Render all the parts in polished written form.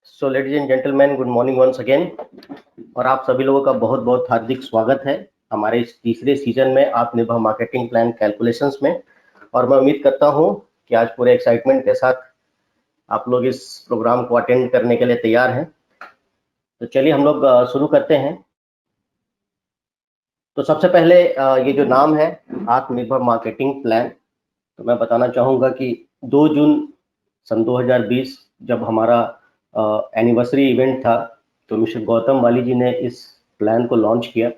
So ladies and gentleman, good morning once again. और आप सभी लोगों का बहुत बहुत हार्दिक स्वागत है हमारे इस तीसरे सीजन में आत्मनिर्भर मार्केटिंग प्लान कैलकुलेशंस में। और मैं उम्मीद करता हूं कि आज पूरे एक्साइटमेंट के साथ आप लोग इस प्रोग्राम को अटेंड करने के लिए तैयार हैं। तो चलिए हम लोग शुरू करते हैं। तो सबसे पहले ये जो नाम है आत्मनिर्भर मार्केटिंग प्लान, तो मैं बताना चाहूँगा कि 2 जून सन 2020 जब हमारा एनिवर्सरी इवेंट था, तो मिस्टर गौतम वाली जी ने इस प्लान को लॉन्च किया।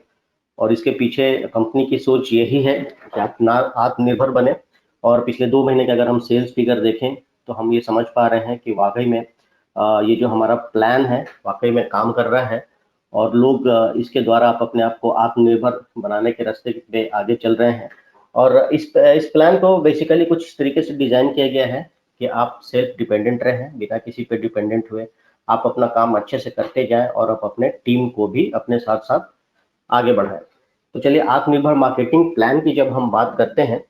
और इसके पीछे कंपनी की सोच यही है कि आप आत्मनिर्भर बने। और पिछले 2 महीने के अगर हम सेल्स फिगर देखें तो हम ये समझ पा रहे हैं कि वाकई में ये जो हमारा प्लान है वाकई में काम कर रहा है। और लोग इसके द्वारा आप अपने आप को आत्मनिर्भर बनाने के रास्ते पे आगे चल रहे हैं। और इस प्लान को बेसिकली कुछ इस तरीके से डिजाइन किया गया है कि आप सेल्फ डिपेंडेंट रहें, बिना किसी पे डिपेंडेंट हुए आप अपना काम अच्छे से करते जाएं और आप अपने टीम को भी अपने साथ साथ आगे बढ़ाएं। तो चलिए, आत्मनिर्भर मार्केटिंग प्लान की जब हम बात करते हैं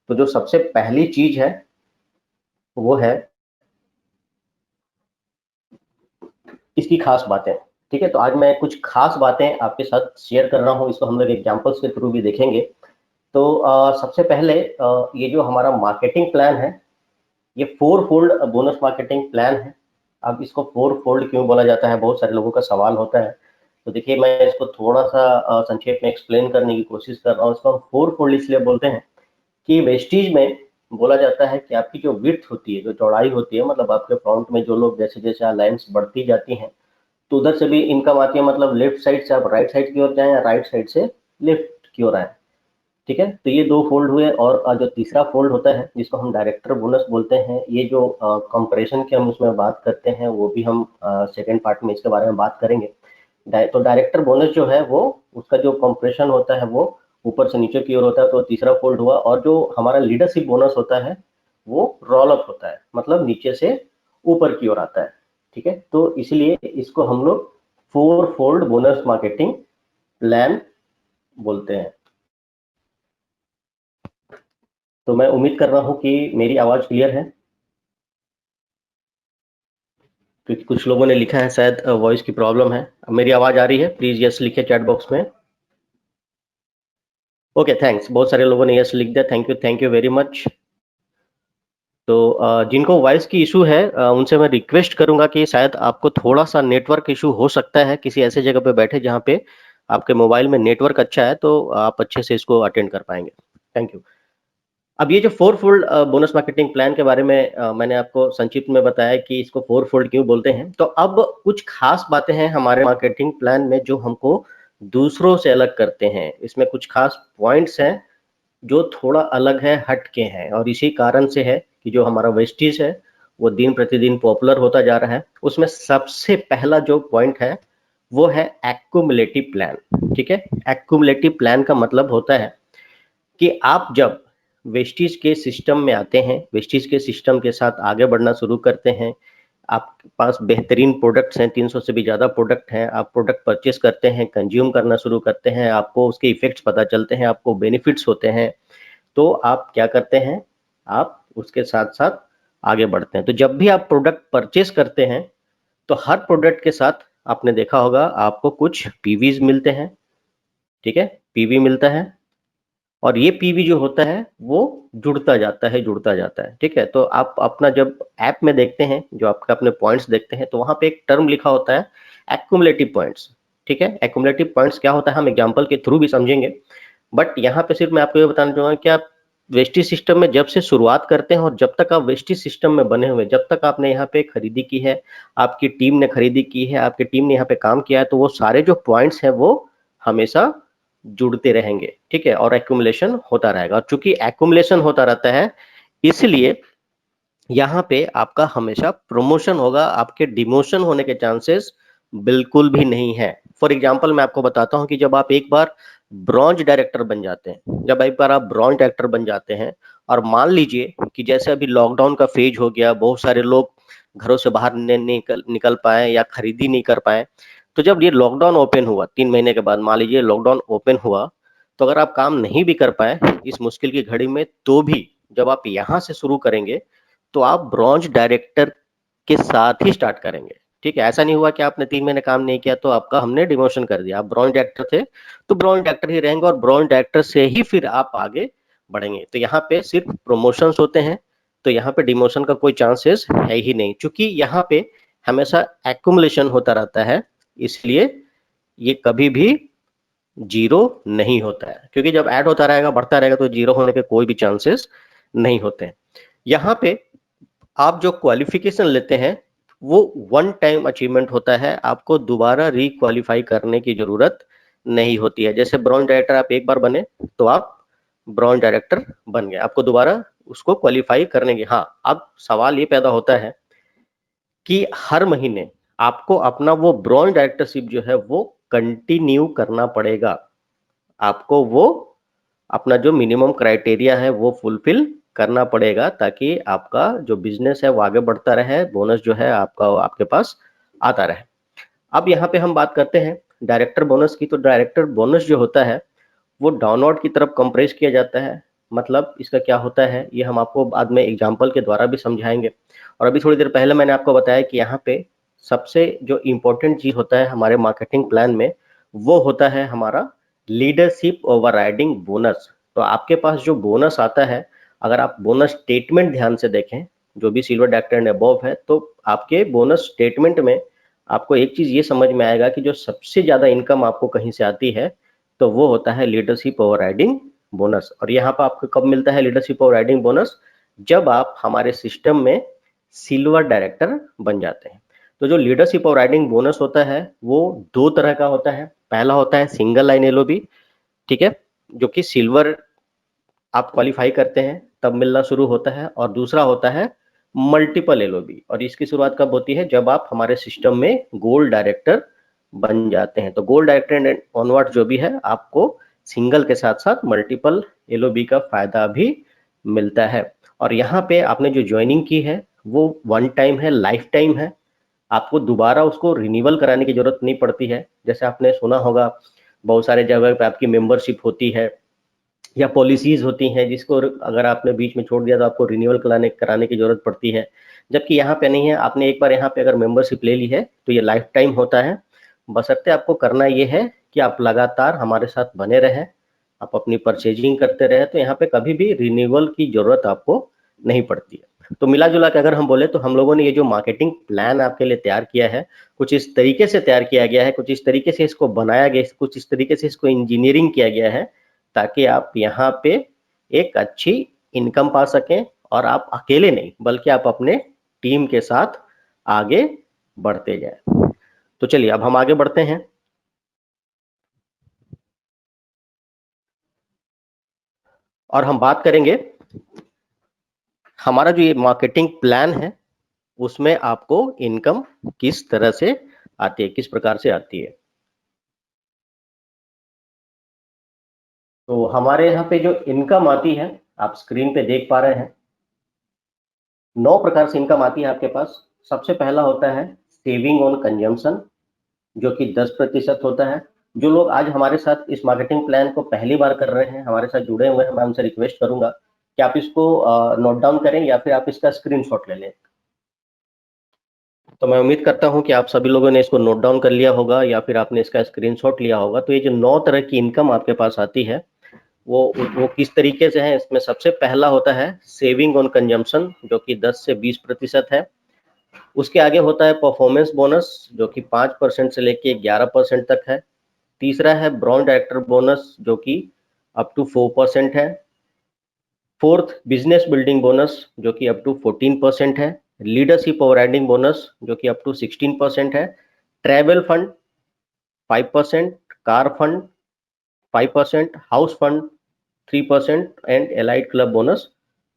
तो जो सबसे पहली चीज है वो है इसकी खास बातें। ठीक है, तो आज मैं कुछ खास बातें आपके साथ शेयर कर रहा हूँ। इसको हम लोग एग्जाम्पल्स के थ्रू भी देखेंगे। तो सबसे पहले ये जो हमारा मार्केटिंग प्लान है ये 4 फोल्ड बोनस मार्केटिंग प्लान है। अब इसको 4 फोल्ड क्यों बोला जाता है, बहुत सारे लोगों का सवाल होता है। तो देखिए, मैं इसको थोड़ा सा संक्षेप में एक्सप्लेन करने की कोशिश कर रहा हूँ। इसको हम 4 फोल्ड इसलिए बोलते हैं कि वेस्टीज में बोला जाता है कि आपकी जो विड्थ होती है, जो चौड़ाई होती है, मतलब आपके फ्रंट में जो लोग जैसे जैसे लाइन्स बढ़ती जाती हैं तो उधर से भी इनकम आती है। मतलब लेफ्ट साइड से आप राइट साइड की ओर जाएं या राइट साइड से लेफ्ट की ओर आए। ठीक है, तो ये 2 फोल्ड हुए। और जो तीसरा फोल्ड होता है जिसको हम डायरेक्टर बोनस बोलते हैं, ये जो कंप्रेशन की हम उसमें बात करते हैं वो भी हम सेकेंड पार्ट में इसके बारे में बात करेंगे। तो डायरेक्टर बोनस जो है वो उसका जो कंप्रेशन होता है वो ऊपर से नीचे की ओर होता है, तो तीसरा फोल्ड हुआ। और जो हमारा लीडरशिप बोनस होता है वो रोल अप होता है, मतलब नीचे से ऊपर की ओर आता है। ठीक है, तो इसलिए इसको हम लोग 4 फोल्ड बोनस मार्केटिंग प्लान बोलते हैं। तो मैं उम्मीद कर रहा हूं कि मेरी आवाज क्लियर है, क्योंकि कुछ लोगों ने लिखा है शायद वॉइस की प्रॉब्लम है। अब मेरी आवाज आ रही है? प्लीज यस लिखे चैट बॉक्स में। Okay, thanks. बहुत सारे लोगों ने यस लिख दिया, थैंक यू वेरी मच। तो जिनको वॉइस की इशू है उनसे मैं रिक्वेस्ट करूंगा कि शायद आपको थोड़ा सा नेटवर्क इशू हो सकता है, किसी ऐसे जगह पे बैठे जहाँ पे आपके मोबाइल में नेटवर्क अच्छा है, तो आप अच्छे से इसको अटेंड कर पाएंगे। Thank you. अब ये जो 4 फोल्ड बोनस मार्केटिंग प्लान के बारे में मैंने आपको संक्षिप्त में बताया कि इसको 4 फोल्ड क्यों बोलते हैं। तो अब कुछ खास बातें हैं हमारे मार्केटिंग प्लान में जो हमको दूसरों से अलग करते हैं। इसमें कुछ खास पॉइंट्स हैं जो थोड़ा अलग है, हटके हैं। और इसी कारण से है कि जो हमारा वेस्टीज है वो दिन प्रतिदिन पॉपुलर होता जा रहा है। उसमें सबसे पहला जो पॉइंट है वो है एक्यूमुलेटिव प्लान। ठीक है, एक्यूमुलेटिव प्लान का मतलब होता है कि आप जब वेस्टीज के सिस्टम में आते हैं, वेस्टीज के सिस्टम के साथ आगे बढ़ना शुरू करते हैं, आपके पास बेहतरीन प्रोडक्ट्स हैं, 300 से भी ज़्यादा प्रोडक्ट हैं, आप प्रोडक्ट परचेस करते हैं, कंज्यूम करना शुरू करते हैं, आपको उसके इफेक्ट्स पता चलते हैं, आपको बेनिफिट्स होते हैं, तो आप क्या करते हैं, आप उसके साथ साथ आगे बढ़ते हैं। तो जब भी आप प्रोडक्ट परचेस करते हैं तो हर प्रोडक्ट के साथ आपने देखा होगा आपको कुछ पीवीज मिलते हैं। ठीक है, पीवी मिलता है और ये पीवी जो होता है वो जुड़ता जाता है, जुड़ता जाता है। ठीक है, तो आप अपना जब ऐप में देखते हैं, जो आपका अपने पॉइंट्स देखते हैं, तो वहां पे एक टर्म लिखा होता है एक्यूमुलेटिव पॉइंट्स। ठीक है, एक्यूमुलेटिव पॉइंट्स क्या होता है हम एग्जांपल के थ्रू भी समझेंगे, बट यहाँ पे सिर्फ मैं आपको ये बताना चाहूंगा कि आप वेस्टीज सिस्टम में जब से शुरुआत करते हैं और जब तक आप वेस्टीज सिस्टम में बने हुए, जब तक आपने यहाँ पे खरीदी की है, आपकी टीम ने खरीदी की है, आपकी टीम ने यहाँ पे काम किया है, तो वो सारे जो पॉइंट्स हैं वो हमेशा जुड़ते रहेंगे। ठीक है, और एक्यूमुलेशन होता रहेगा। और चूंकि एक्यूमुलेशन होता रहता है इसलिए यहाँ पे आपका हमेशा प्रमोशन होगा, आपके डिमोशन होने के चांसेस बिल्कुल भी नहीं है। फॉर एग्जाम्पल मैं आपको बताता हूँ कि जब आप एक बार ब्रॉन्ज डायरेक्टर बन जाते हैं, जब एक बार आप ब्रॉन्ज डायरेक्टर बन जाते हैं और मान लीजिए कि जैसे अभी लॉकडाउन का फेज हो गया, बहुत सारे लोग घरों से बाहर निकल पाए या खरीदी नहीं कर पाए, तो जब ये लॉकडाउन ओपन हुआ 3 महीने के बाद, मान लीजिए लॉकडाउन ओपन हुआ, तो अगर आप काम नहीं भी कर पाए इस मुश्किल की घड़ी में, तो भी जब आप यहाँ से शुरू करेंगे तो आप ब्रॉन्ज डायरेक्टर के साथ ही स्टार्ट करेंगे। ठीक है, ऐसा नहीं हुआ कि आपने 3 महीने काम नहीं किया तो आपका हमने डिमोशन कर दिया। आप ब्रॉन्ज डायरेक्टर थे तो ब्रॉन्ज डायरेक्टर ही रहेंगे और ब्रॉन्ज डायरेक्टर से ही फिर आप आगे बढ़ेंगे। तो यहाँ पे सिर्फ प्रमोशंस होते हैं, तो यहाँ पे डिमोशन का कोई चांसेस है ही नहीं, क्योंकि यहाँ पे हमेशा एक्युमुलेशन होता रहता है, इसलिए ये कभी भी जीरो नहीं होता है, क्योंकि जब ऐड होता रहेगा बढ़ता रहेगा तो जीरो होने के कोई भी चांसेस नहीं होते हैं। यहाँ पे आप जो क्वालिफिकेशन लेते हैं वो वन टाइम अचीवमेंट होता है, आपको दोबारा रिक्वालीफाई करने की जरूरत नहीं होती है। जैसे ब्रॉन्ज डायरेक्टर आप एक बार बने तो आप ब्रॉन्ज डायरेक्टर बन गए, आपको दोबारा उसको क्वालिफाई करने की। हाँ, अब सवाल ये पैदा होता है कि हर महीने आपको अपना वो ब्रॉन्ज डायरेक्टरशिप जो है वो कंटिन्यू करना पड़ेगा, आपको वो अपना जो मिनिमम क्राइटेरिया है वो फुलफिल करना पड़ेगा, ताकि आपका जो बिजनेस है वो आगे बढ़ता रहे, बोनस जो है आपका आपके पास आता रहे। अब यहाँ पे हम बात करते हैं डायरेक्टर बोनस की। तो डायरेक्टर बोनस जो होता है वो डाउनवर्ड की तरफ कंप्रेस किया जाता है। मतलब इसका क्या होता है ये हम आपको बाद में एग्जाम्पल के द्वारा भी समझाएंगे। और अभी थोड़ी देर पहले मैंने आपको बताया कि यहाँ पे सबसे जो इम्पोर्टेंट चीज होता है हमारे मार्केटिंग प्लान में, वो होता है हमारा लीडरशिप ओवरराइडिंग बोनस। तो आपके पास जो बोनस आता है, अगर आप बोनस स्टेटमेंट ध्यान से देखें, जो भी सिल्वर डायरेक्टर एंड अबव है, तो आपके बोनस स्टेटमेंट में आपको एक चीज ये समझ में आएगा कि जो सबसे ज्यादा इनकम आपको कहीं से आती है तो वो होता है लीडरशिप ओवरराइडिंग बोनस। और यहाँ पर आपको कब मिलता है लीडरशिप ओवरराइडिंग बोनस? जब आप हमारे सिस्टम में सिल्वर डायरेक्टर बन जाते हैं। तो जो लीडरशिप ओवरराइडिंग बोनस होता है वो दो तरह का होता है। पहला होता है सिंगल लाइन एलओबी, ठीक है, जो कि सिल्वर आप क्वालिफाई करते हैं तब मिलना शुरू होता है। और दूसरा होता है मल्टीपल एलओबी, और इसकी शुरुआत कब होती है? जब आप हमारे सिस्टम में गोल्ड डायरेक्टर बन जाते हैं। तो गोल्ड डायरेक्टर एंड ऑनवर्ड जो भी है आपको सिंगल के साथ साथ मल्टीपल एलओबी का फायदा भी मिलता है। और यहाँ पे आपने जो ज्वाइनिंग की है वो वन टाइम है, लाइफ टाइम है, आपको दोबारा उसको रिन्यूअल कराने की जरूरत नहीं पड़ती है। जैसे आपने सुना होगा बहुत सारे जगह पे आपकी मेंबरशिप होती है या पॉलिसीज होती हैं जिसको अगर आपने बीच में छोड़ दिया तो आपको रिन्यूअल कराने की जरूरत पड़ती है, जबकि यहाँ पे नहीं है। आपने एक बार यहाँ पे अगर मेंबरशिप ले ली है तो ये लाइफ टाइम होता है। बशर्ते आपको करना ये है कि आप लगातार हमारे साथ बने रहें, आप अपनी परचेजिंग करते रहे, तो यहाँ पे कभी भी रिन्यूअल की जरूरत आपको नहीं पड़ती है। तो मिला जुला के अगर हम बोले तो हम लोगों ने ये जो मार्केटिंग प्लान आपके लिए तैयार किया है, कुछ इस तरीके से तैयार किया गया है, कुछ इस तरीके से इसको बनाया गया, कुछ इस तरीके से इसको इंजीनियरिंग किया गया है, ताकि आप यहाँ पे एक अच्छी इनकम पा सकें, और आप अकेले नहीं बल्कि आप अपने टीम के साथ आगे बढ़ते जाए। तो चलिए अब हम आगे बढ़ते हैं और हम बात करेंगे हमारा जो ये मार्केटिंग प्लान है उसमें आपको इनकम किस तरह से आती है, किस प्रकार से आती है। तो हमारे यहाँ पे जो इनकम आती है आप स्क्रीन पे देख पा रहे हैं, 9 प्रकार से इनकम आती है आपके पास। सबसे पहला होता है सेविंग ऑन कंजम्पशन, जो कि 10% होता है। जो लोग आज हमारे साथ इस मार्केटिंग प्लान को पहली बार कर रहे हैं, हमारे साथ जुड़े हुए हैं, मैं उनसे रिक्वेस्ट करूंगा कि आप इसको नोट डाउन करें या फिर आप इसका स्क्रीनशॉट ले लें। तो मैं उम्मीद करता हूं कि आप सभी लोगों ने इसको नोट डाउन कर लिया होगा या फिर आपने इसका स्क्रीनशॉट लिया होगा। तो ये जो 9 तरह की इनकम आपके पास आती है वो किस तरीके से है, इसमें सबसे पहला होता है सेविंग ऑन कंजम्पशन, जो कि 10 से 20% है। उसके आगे होता है परफॉर्मेंस बोनस, जो कि 5% से लेके 11% तक है। तीसरा है ब्रॉन्ज डायरेक्टर बोनस, जो कि अप टू 4% है। फोर्थ बिजनेस बिल्डिंग बोनस, जो कि अप टू 14% है। लीडरशिप ओवरराइडिंग बोनस, जो कि अप टू 16% है। Travel fund 5%, car fund 5%, house fund 3% and allied club bonus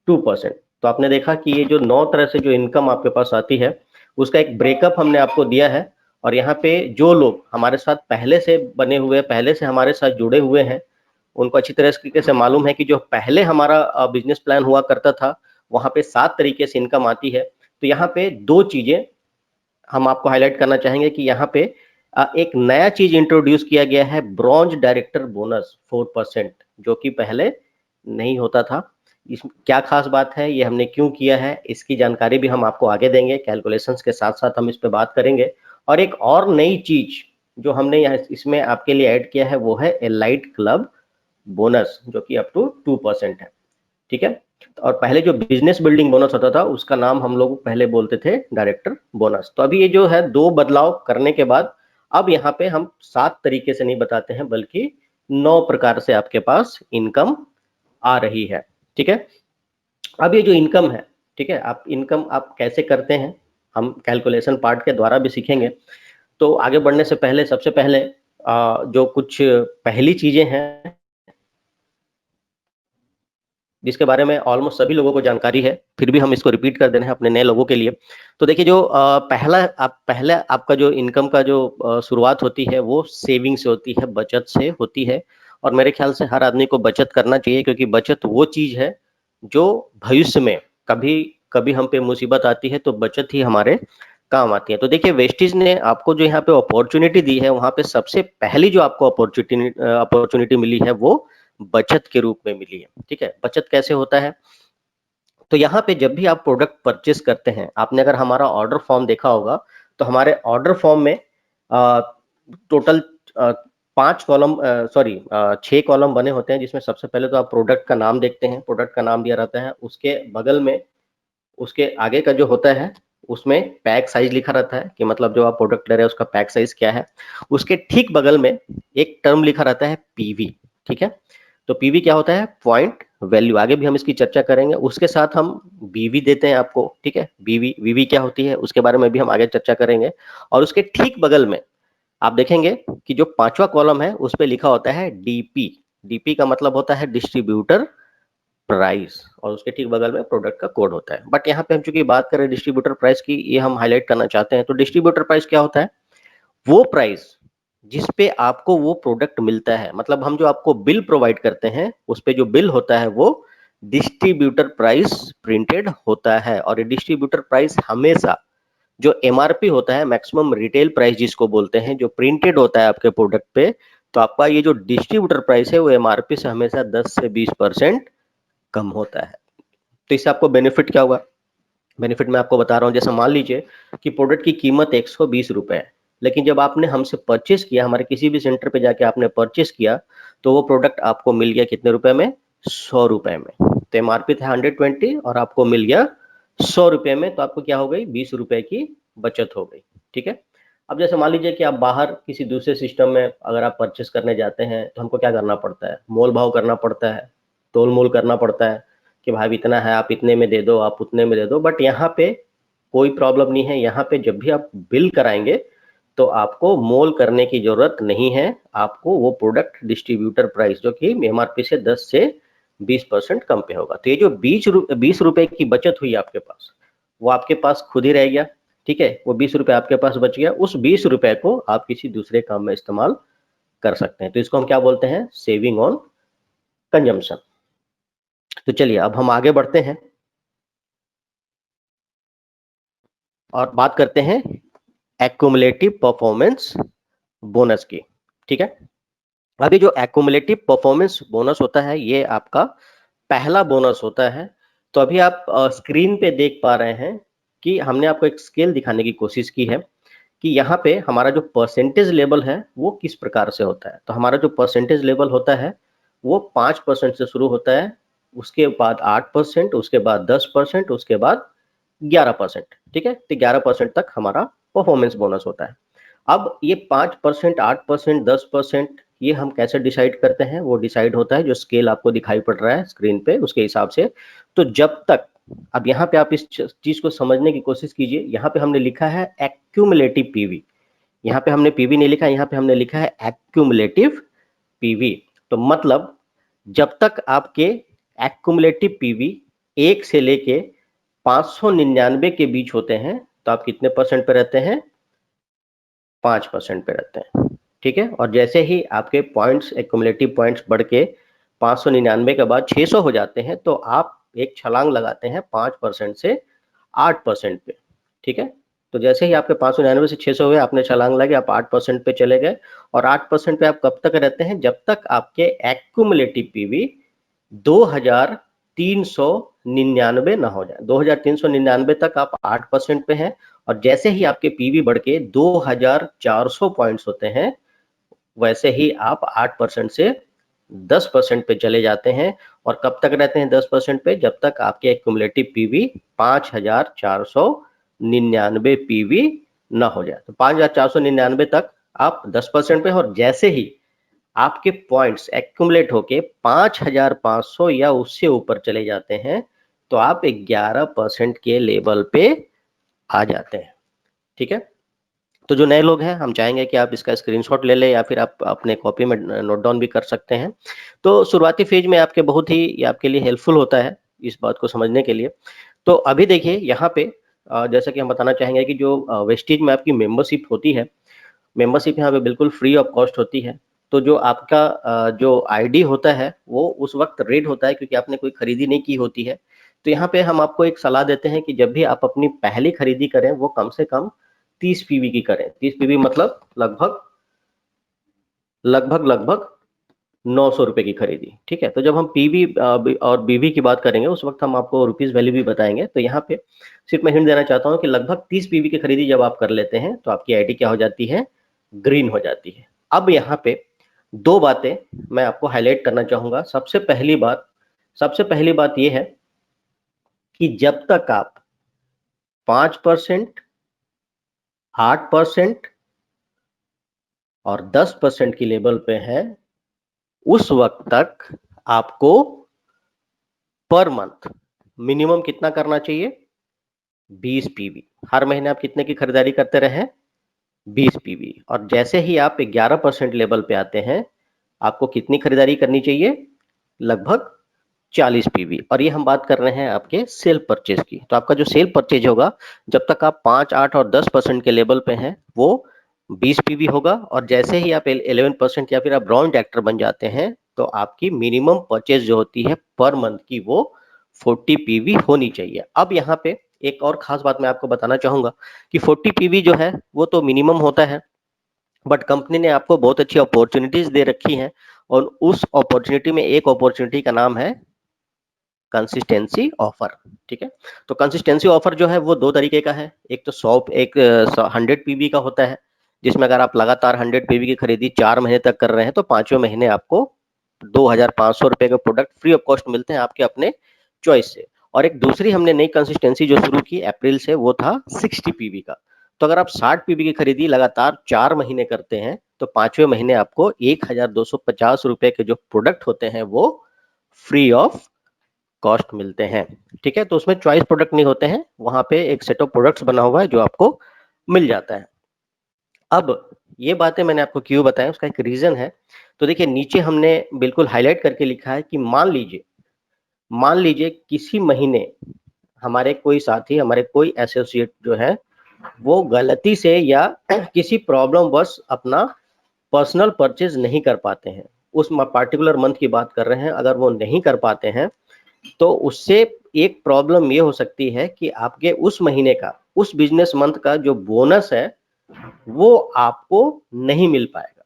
2%। तो आपने देखा कि ये जो 9 तरह से जो इनकम आपके पास आती है उसका एक ब्रेकअप हमने आपको दिया है। और यहाँ पे जो लोग हमारे साथ पहले से बने हुए, पहले से हमारे साथ जुड़े हुए हैं, उनको अच्छी तरह से मालूम है कि जो पहले हमारा बिजनेस प्लान हुआ करता था वहां पे 7 तरीके से इनकम आती है। तो यहाँ पे दो चीजें हम आपको हाईलाइट करना चाहेंगे कि यहाँ पे एक नया चीज इंट्रोड्यूस किया गया है, ब्रॉन्ज डायरेक्टर बोनस 4%, जो कि पहले नहीं होता था। इस क्या खास बात है, ये हमने क्यों किया है, इसकी जानकारी भी हम आपको आगे देंगे, कैलकुलेशंस के साथ साथ हम इस पे बात करेंगे। और एक और नई चीज जो हमने यहाँ इसमें आपके लिए ऐड किया है वो है एलाइट क्लब बोनस, जो कि अप टू 2% है, ठीक है। और पहले जो बिजनेस बिल्डिंग बोनस होता था उसका नाम हम लोग पहले बोलते थे डायरेक्टर बोनस। तो अभी ये जो है 2 बदलाव करने के बाद अब यहाँ पे हम 7 तरीके से नहीं बताते हैं बल्कि 9 प्रकार से आपके पास इनकम आ रही है, ठीक है। अब ये जो इनकम है, ठीक है, आप इनकम आप कैसे करते हैं हम कैलकुलेशन पार्ट के द्वारा भी सीखेंगे। तो आगे बढ़ने से पहले सबसे पहले जो कुछ पहली चीजें हैं जिसके बारे में ऑलमोस्ट सभी लोगों को जानकारी है, फिर भी हम इसको रिपीट कर दे रहे हैं अपने नए लोगों के लिए। तो देखिए जो पहला आपका जो इनकम का जो शुरुआत होती है वो सेविंग से होती है, बचत से होती है। और मेरे ख्याल से हर आदमी को बचत करना चाहिए, क्योंकि बचत वो चीज है जो भविष्य में कभी कभी हम पे मुसीबत आती है तो बचत ही हमारे काम आती है। तो देखिए वेस्टीज ने आपको जो यहाँ पे अपॉर्चुनिटी दी है, वहां पे सबसे पहली जो आपको अपॉर्चुनिटी मिली है वो बचत के रूप में मिली है, ठीक है। बचत कैसे होता है, तो यहाँ पे जब भी आप प्रोडक्ट परचेस करते हैं, आपने अगर हमारा ऑर्डर फॉर्म देखा होगा तो हमारे ऑर्डर फॉर्म में टोटल 5 कॉलम, सॉरी 6 कॉलम बने होते हैं, जिसमें सबसे पहले तो आप प्रोडक्ट का नाम देखते हैं, प्रोडक्ट का नाम दिया रहता है, उसके बगल में उसके आगे का जो होता है उसमें पैक साइज लिखा रहता है कि मतलब जो आप प्रोडक्ट ले रहे हैं उसका पैक साइज क्या है। उसके ठीक बगल में एक टर्म लिखा रहता है पीवी, ठीक है। तो पीवी क्या होता है, पॉइंट वैल्यू, आगे भी हम इसकी चर्चा करेंगे। उसके साथ हम बीवी देते हैं आपको, ठीक है। बीवी वीवी क्या होती है उसके बारे में भी हम आगे चर्चा करेंगे। और उसके ठीक बगल में आप देखेंगे कि जो 5वां कॉलम है उस पर लिखा होता है डीपी। डीपी का मतलब होता है डिस्ट्रीब्यूटर प्राइस, और उसके ठीक बगल में प्रोडक्ट का कोड होता है। बट यहाँ पे हम चूंकि बात करें डिस्ट्रीब्यूटर प्राइस की, ये हम हाईलाइट करना चाहते हैं। तो डिस्ट्रीब्यूटर प्राइस क्या होता है, वो प्राइस जिस पे आपको वो प्रोडक्ट मिलता है, मतलब हम जो आपको बिल प्रोवाइड करते हैं उस पे जो बिल होता है वो डिस्ट्रीब्यूटर प्राइस प्रिंटेड होता है। और ये डिस्ट्रीब्यूटर प्राइस हमेशा जो एमआरपी होता है, मैक्सिमम रिटेल प्राइस जिसको बोलते हैं, जो प्रिंटेड होता है आपके प्रोडक्ट पे, तो आपका ये जो डिस्ट्रीब्यूटर प्राइस है वो एमआरपी से हमेशा 10 से 20% कम होता है। तो इससे आपको बेनिफिट क्या होगा, बेनिफिट मैं आपको बता रहा हूँ। जैसे मान लीजिए कि प्रोडक्ट की कीमत 120 रुपए है, लेकिन जब आपने हमसे परचेस किया, हमारे किसी भी सेंटर पे जाके आपने परचेस किया, तो वो प्रोडक्ट आपको मिल गया कितने रुपए में, 100 रुपए में। तो एमआरपी था 120 और आपको मिल गया 100 रुपए में, तो आपको क्या हो गई, 20 रुपए की बचत हो गई, ठीक है। अब जैसे मान लीजिए कि आप बाहर किसी दूसरे सिस्टम में अगर आप परचेस करने जाते हैं तो हमको क्या करना पड़ता है, मोल भाव करना पड़ता है, तोल मोल करना पड़ता है कि भाई इतना है आप इतने में दे दो, आप उतने में दे दो। बट यहाँ पे कोई प्रॉब्लम नहीं है, यहाँ पे जब भी आप बिल कराएंगे तो आपको मोल करने की जरूरत नहीं है। आपको वो प्रोडक्ट डिस्ट्रीब्यूटर प्राइस जो कि एमआरपी से 10 से 20% कम पे होगा। तो ये जो 20 रुपए की बचत हुई आपके पास, वो आपके पास खुद ही रह गया, ठीक है। वो 20 रुपए आपके पास बच गया, उस 20 रुपए को आप किसी दूसरे काम में इस्तेमाल कर सकते हैं। तो इसको हम क्या बोलते हैं, सेविंग ऑन कंजम्पशन। तो चलिए अब हम आगे बढ़ते हैं और बात करते हैं एक्युमुलेटिव परफॉर्मेंस बोनस की, ठीक है। अभी जो एक्युमुलेटिव परफॉर्मेंस बोनस होता है ये आपका पहला बोनस होता है। तो अभी आप स्क्रीन पे देख पा रहे हैं कि हमने आपको एक स्केल दिखाने की कोशिश की है कि यहाँ पे हमारा जो परसेंटेज लेवल है वो किस प्रकार से होता है। तो हमारा जो परसेंटेज लेवल होता है वो 5% से शुरू होता है, उसके बाद 8%, उसके बाद 10%, उसके बाद 11%, ठीक है। तो 11% तक हमारा परफॉर्मेंस बोनस होता है। अब ये 5%, 8%, 10% ये हम कैसे डिसाइड करते हैं, वो डिसाइड होता है जो स्केल आपको दिखाई पड़ रहा है स्क्रीन पे उसके हिसाब से। तो जब तक, अब यहाँ पे आप इस चीज को समझने की कोशिश कीजिए, यहाँ पे हमने लिखा है एक्यूमुलेटिव पीवी, यहाँ पे हमने पीवी नहीं लिखा, यहाँ पे हमने लिखा है एक्यूमुलेटिव पीवी। तो मतलब जब तक आपके एक्यूमुलेटिव पीवी 1 से लेके 599 के बीच होते हैं तो आप कितने परसेंट पे रहते हैं, 5% पे रहते हैं, ठीक है। और जैसे ही आपके पॉइंट्स, एक्युमुलेटिव पॉइंट्स बढ़ के 599 के बाद 600 हो जाते हैं तो आप एक छलांग लगाते हैं 5% से 8% पे, ठीक है। तो जैसे ही आपके 599 से 600 हुए, आपने छलांग लगे, आप 8% पे चले गए। और 8% पे आप कब तक रहते हैं, जब तक आपके एक्युमुलेटिव पीवी 2399 ना हो जाए। 2399 तक आप 8% पे हैं और जैसे ही आपके पीवी बढ़ के 2400 पॉइंट्स होते हैं, वैसे ही आप 8% से 10% पे चले जाते हैं। और कब तक रहते हैं 10% पे? जब तक आपके एक्यूमुलेटिव पीवी 5499 पीवी ना हो जाए। तो 5499 तक आप 10% पे, और जैसे ही आपके पॉइंट्स एक्यूमुलेट होके 5500 या उससे ऊपर चले जाते हैं, तो आप 11% के लेवल पे आ जाते हैं। ठीक है, तो जो नए लोग हैं, हम चाहेंगे कि आप इसका स्क्रीनशॉट ले लें या फिर आप अपने कॉपी में नोट डाउन भी कर सकते हैं। तो शुरुआती फेज में आपके बहुत ही ये आपके लिए हेल्पफुल होता है इस बात को समझने के लिए। तो अभी देखिए यहाँ पे जैसा कि हम बताना चाहेंगे कि जो वेस्टेज में आपकी मेंबरशिप होती है, मेंबरशिप यहाँ पे बिल्कुल फ्री ऑफ कॉस्ट होती है। तो जो आपका जो आईडी होता है वो उस वक्त रेड होता है क्योंकि आपने कोई खरीदी नहीं की होती है। तो यहाँ पे हम आपको एक सलाह देते हैं कि जब भी आप अपनी पहली खरीदी करें वो कम से कम 30 पीवी की करें। 30 पीवी मतलब लगभग लगभग लगभग 900 रुपए की खरीदी। ठीक है, तो जब हम पीवी और बीवी की बात करेंगे उस वक्त हम आपको रुपीज वैल्यू भी बताएंगे। तो यहाँ पे सिर्फ मैं हिंट देना चाहता हूँ कि लगभग 30 पीवी की खरीदी जब आप कर लेते हैं तो आपकी आईडी क्या हो जाती है? ग्रीन हो जाती है। अब यहाँ पे दो बातें मैं आपको हाईलाइट करना चाहूंगा। सबसे पहली बात यह है कि जब तक आप 5%, 8% और 10% की लेवल पे है, उस वक्त तक आपको पर मंथ मिनिमम कितना करना चाहिए? 20 पीवी। हर महीने आप कितने की खरीदारी करते रहे? 20 पीवी। और जैसे ही आप 11% लेवल पे आते हैं, आपको कितनी खरीदारी करनी चाहिए? लगभग 40 पीवी। और ये हम बात कर रहे हैं आपके सेल परचेज की। तो आपका जो सेल परचेज होगा, जब तक आप 5, 8 और 10% के लेवल पे हैं, वो 20 पीवी होगा। और जैसे ही आप 11% या फिर आप ब्राउन डायरेक्टर बन जाते हैं, तो आपकी मिनिमम परचेज जो होती है पर मंथ की, वो 40 पीवी होनी चाहिए। अब यहाँ पे एक और खास बात मैं आपको बताना चाहूंगा कि 40 पीवी जो है वो तो मिनिमम होता है, बट कंपनी ने आपको बहुत अच्छी अपॉर्चुनिटीज दे रखी हैं। और उस अपॉर्चुनिटी में एक अपॉर्चुनिटी का नाम है कंसिस्टेंसी ऑफर। ठीक है, तो कंसिस्टेंसी ऑफर जो है वो दो तरीके का है। एक तो 100 पीवी का होता है, जिसमें अगर आप लगातार 100 पीवी की खरीदी 4 महीने तक कर रहे हैं तो 5वें महीने आपको 2500 रुपए के प्रोडक्ट फ्री ऑफ कॉस्ट मिलते हैं आपके अपने चॉइस से। और एक दूसरी हमने नई कंसिस्टेंसी जो शुरू की अप्रैल से, वो था 60 पीवी का। तो अगर आप 60 पीवी की खरीदी लगातार 4 महीने करते हैं तो 5वें महीने आपको 1250 रुपए के जो प्रोडक्ट होते हैं वो फ्री ऑफ कॉस्ट मिलते हैं। ठीक है, तो उसमें चॉइस प्रोडक्ट नहीं होते हैं, वहां पे एक सेट ऑफ प्रोडक्ट्स बना हुआ है जो आपको मिल जाता है। अब ये बातें मैंने आपको क्यों बताया, उसका एक रीजन है। तो देखिए नीचे हमने बिल्कुल हाईलाइट करके लिखा है कि मान लीजिए किसी महीने हमारे कोई साथी, हमारे कोई एसोसिएट जो है, वो गलती से या किसी प्रॉब्लम वश अपना पर्सनल परचेज नहीं कर पाते हैं। उस पार्टिकुलर मंथ की बात कर रहे हैं, अगर वो नहीं कर पाते हैं तो उससे एक प्रॉब्लम ये हो सकती है कि आपके उस महीने का, उस बिजनेस मंथ का जो बोनस है वो आपको नहीं मिल पाएगा।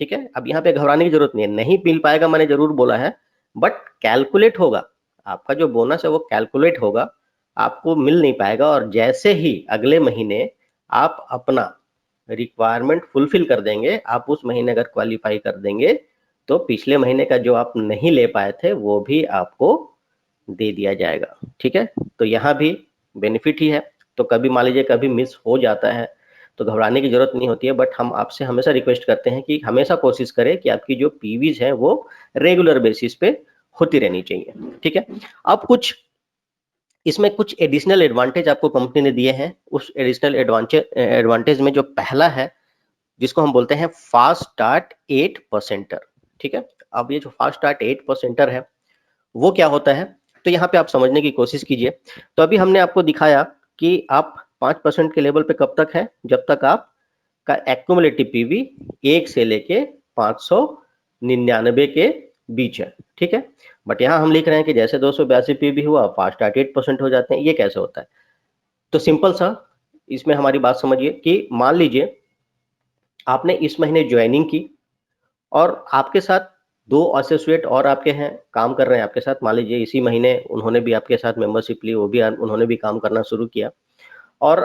ठीक है, अब यहाँ पे घबराने की जरूरत नहीं है। नहीं मिल पाएगा मैंने जरूर बोला है, बट कैलकुलेट होगा। आपका जो बोनस है वो कैलकुलेट होगा, आपको मिल नहीं पाएगा। और जैसे ही अगले महीने आप अपना रिक्वायरमेंट फुलफिल कर देंगे, आप उस महीने अगर क्वालिफाई कर देंगे, तो पिछले महीने का जो आप नहीं ले पाए थे वो भी आपको दे दिया जाएगा। ठीक है, तो यहाँ भी बेनिफिट ही है। तो कभी मान लीजिए कभी मिस हो जाता है तो घबराने की जरूरत नहीं होती है, बट हम आपसे हमेशा रिक्वेस्ट करते हैं कि हमेशा कोशिश करें कि आपकी जो पीवीज हैं वो रेगुलर बेसिस पे होती रहनी चाहिए। ठीक है, अब कुछ इसमें कुछ एडिशनल एडवांटेज आपको कंपनी ने दिए हैं। उस एडिशनल एडवांटेज में जो पहला है, जिसको हम बोलते हैं फास्ट स्टार्ट 8%। ठीक है, अब ये जो फास्ट स्टार्ट 8% है वो क्या होता है, तो यहाँ पे आप समझने की कोशिश कीजिए। तो अभी हमने आपको दिखाया कि आप 5% के लेवल पे कब तक है, जब तक आप का एक्यूमुलेटिव पीवी 1 से लेके 599 के बीच है। ठीक है, बट यहाँ हम लिख रहे हैं कि जैसे 282 पीवी हुआ फास्ट स्टार्ट 8% हो जाते हैं। ये कैसे होता है? तो सिंपल सा इसमें हमारी बात समझिए कि मान लीजिए आपने इस महीने ज्वाइनिंग की और आपके साथ दो एसोसिएट और आपके हैं, काम कर रहे हैं आपके साथ। मान लीजिए इसी महीने उन्होंने भी आपके साथ मेंबरशिप ली, वो भी उन्होंने भी काम करना शुरू किया। और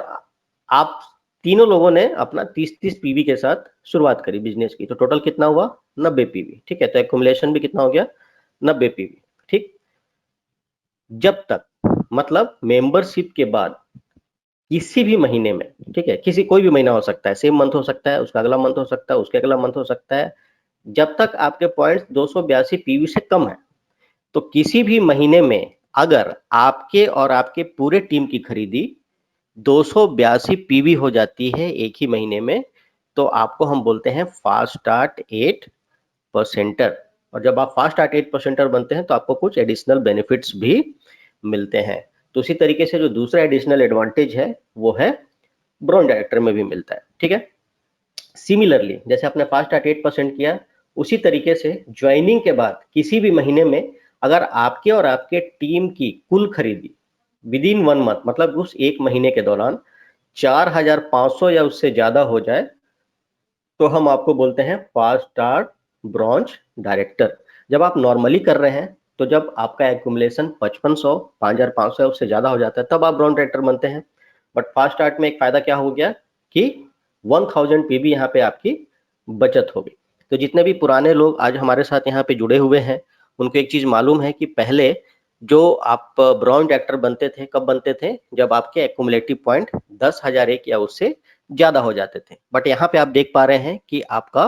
आप तीनों लोगों ने अपना 30-30 पीवी के साथ शुरुआत करी बिजनेस की, तो टोटल कितना हुआ? 90 पीवी। ठीक है, तो एक्युमुलेशन भी कितना हो गया? 90 पीवी। ठीक, जब तक मतलब मेंबरशिप के बाद किसी भी महीने में, ठीक है, किसी कोई भी महीना हो सकता है, सेम मंथ हो सकता है, उसका अगला मंथ हो सकता है, उसके अगला मंथ हो सकता है, जब तक आपके पॉइंट्स 282 पीवी से कम है, तो किसी भी महीने में अगर आपके और आपके पूरे टीम की खरीदी 282 पीवी हो जाती है एक ही महीने में, तो आपको हम बोलते हैं फास्ट स्टार्ट 8%। और जब आप फास्ट स्टार्ट 8% बनते हैं तो आपको कुछ एडिशनल बेनिफिट्स भी मिलते हैं। तो उसी तरीके से जो दूसरा एडिशनल एडवांटेज है वो है ब्रॉन्ज डायरेक्टर में भी मिलता है। ठीक है, सिमिलरली जैसे आपने फास्ट स्टार्ट 8% किया, उसी तरीके से ज्वाइनिंग के बाद किसी भी महीने में अगर आपके और आपके टीम की कुल खरीदी विद इन 1 मंथ, मतलब उस एक महीने के दौरान 4,500 या उससे ज्यादा हो जाए, तो हम आपको बोलते हैं फास्ट स्टार्ट ब्रॉन्ज डायरेक्टर। जब आप नॉर्मली कर रहे हैं, तो जब आपका एक्यूमुलेशन 5500 5,500 उससे ज्यादा हो जाता है, तब आप ब्रॉन्ज डायरेक्टर बनते हैं। बट फास्ट स्टार्ट में एक फायदा क्या हो गया कि 1000 पीबी यहाँ पे आपकी बचत होगी। तो जितने भी पुराने लोग आज हमारे साथ यहाँ पे जुड़े हुए हैं, उनको एक चीज मालूम है कि पहले जो आप ब्रॉन्ज डायरेक्टर बनते थे, कब बनते थे? जब आपके एक्यूमुलेटिव पॉइंट 10,001 या उससे ज्यादा हो जाते थे। बट यहाँ पे आप देख पा रहे हैं कि आपका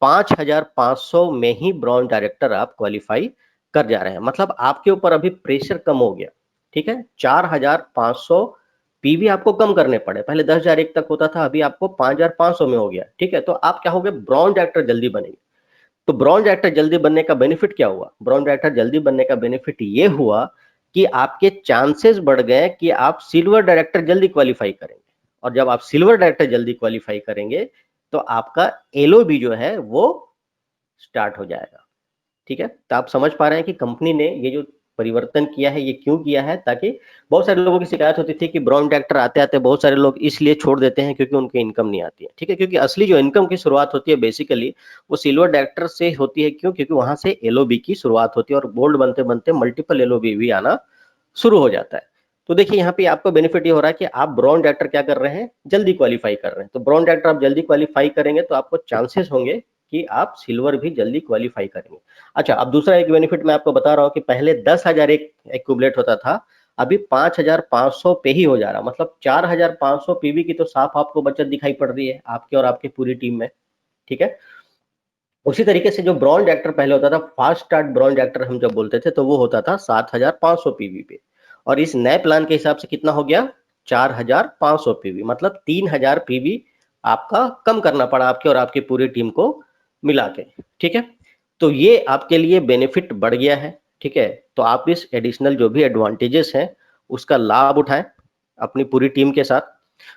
5,500 में ही ब्रॉन्ज डायरेक्टर आप क्वालिफाई कर जा रहे हैं, मतलब आपके ऊपर अभी प्रेशर कम हो गया। ठीक है, 4,500 पीवी आपको कम करने पड़े, पहले 10,001 तक होता था, अभी आपको 5,500 में हो गया। ठीक है, तो आप क्या हो गए? ब्रॉन्ज डायरेक्टर जल्दी बनेंगे। तो ब्रॉन्ज डायरेक्टर जल्दी बनने का बेनिफिट क्या हुआ? ब्रॉन्ज डायरेक्टर जल्दी बनने का बेनिफिट ये हुआ कि आपके चांसेस बढ़ गए कि आप सिल्वर डायरेक्टर जल्दी क्वालिफाई करेंगे। और जब आप सिल्वर डायरेक्टर जल्दी क्वालिफाई करेंगे, तो आपका एलओबी जो है वो स्टार्ट हो जाएगा। ठीक है, तो आप समझ पा रहे हैं कि कंपनी ने ये जो परिवर्तन किया है ये क्यों किया है? ताकि बहुत सारे लोगों की शिकायत होती थी कि ब्राउन डायरेक्टर आते आते बहुत सारे लोग इसलिए छोड़ देते हैं क्योंकि उनकी इनकम नहीं आती है। ठीक है, क्योंकि असली जो इनकम की शुरुआत होती है बेसिकली वो सिल्वर डायरेक्टर से होती है। क्यों? क्योंकि वहां से एलओबी की शुरुआत होती है और गोल्ड बनते बनते मल्टीपल एलओबी भी आना शुरू हो जाता है। तो देखिए यहाँ पे आपको बेनिफिट ये हो रहा है कि आप ब्राउन डायरेक्टर क्या कर रहे हैं? जल्दी क्वालिफाई कर रहे हैं। तो ब्राउन डायरेक्टर आप जल्दी क्वालिफाई करेंगे तो आपको चांसेस होंगे कि आप सिल्वर भी जल्दी क्वालिफाई करेंगे। अच्छा, अब दूसरा एक बेनिफिट मैं आपको बता रहा हूँ कि पहले 10,000 एक एक्यूमुलेट होता था, अभी 5,500 पे ही हो जा रहा, मतलब 4,500 पीवी की तो साफ आपको बचत दिखाई पड़ रही है आपके और आपकी पूरी टीम में। ठीक है, उसी तरीके से जो ब्रॉन्ज डायरेक्टर पहले होता था, फास्ट स्टार्ट ब्रॉन्ज डायरेक्टर हम जब बोलते थे, तो वो होता था 7,500 पीवी पे, और इस नए प्लान के हिसाब से कितना हो गया? 4,500 पीवी, मतलब 3,000 पीवी आपका कम करना पड़ा आपके और आपकी पूरी टीम को मिला के। ठीक है, तो ये आपके लिए बेनिफिट बढ़ गया है। ठीक है, तो आप इस एडिशनल जो भी एडवांटेजेस हैं उसका लाभ उठाएं अपनी पूरी टीम के साथ।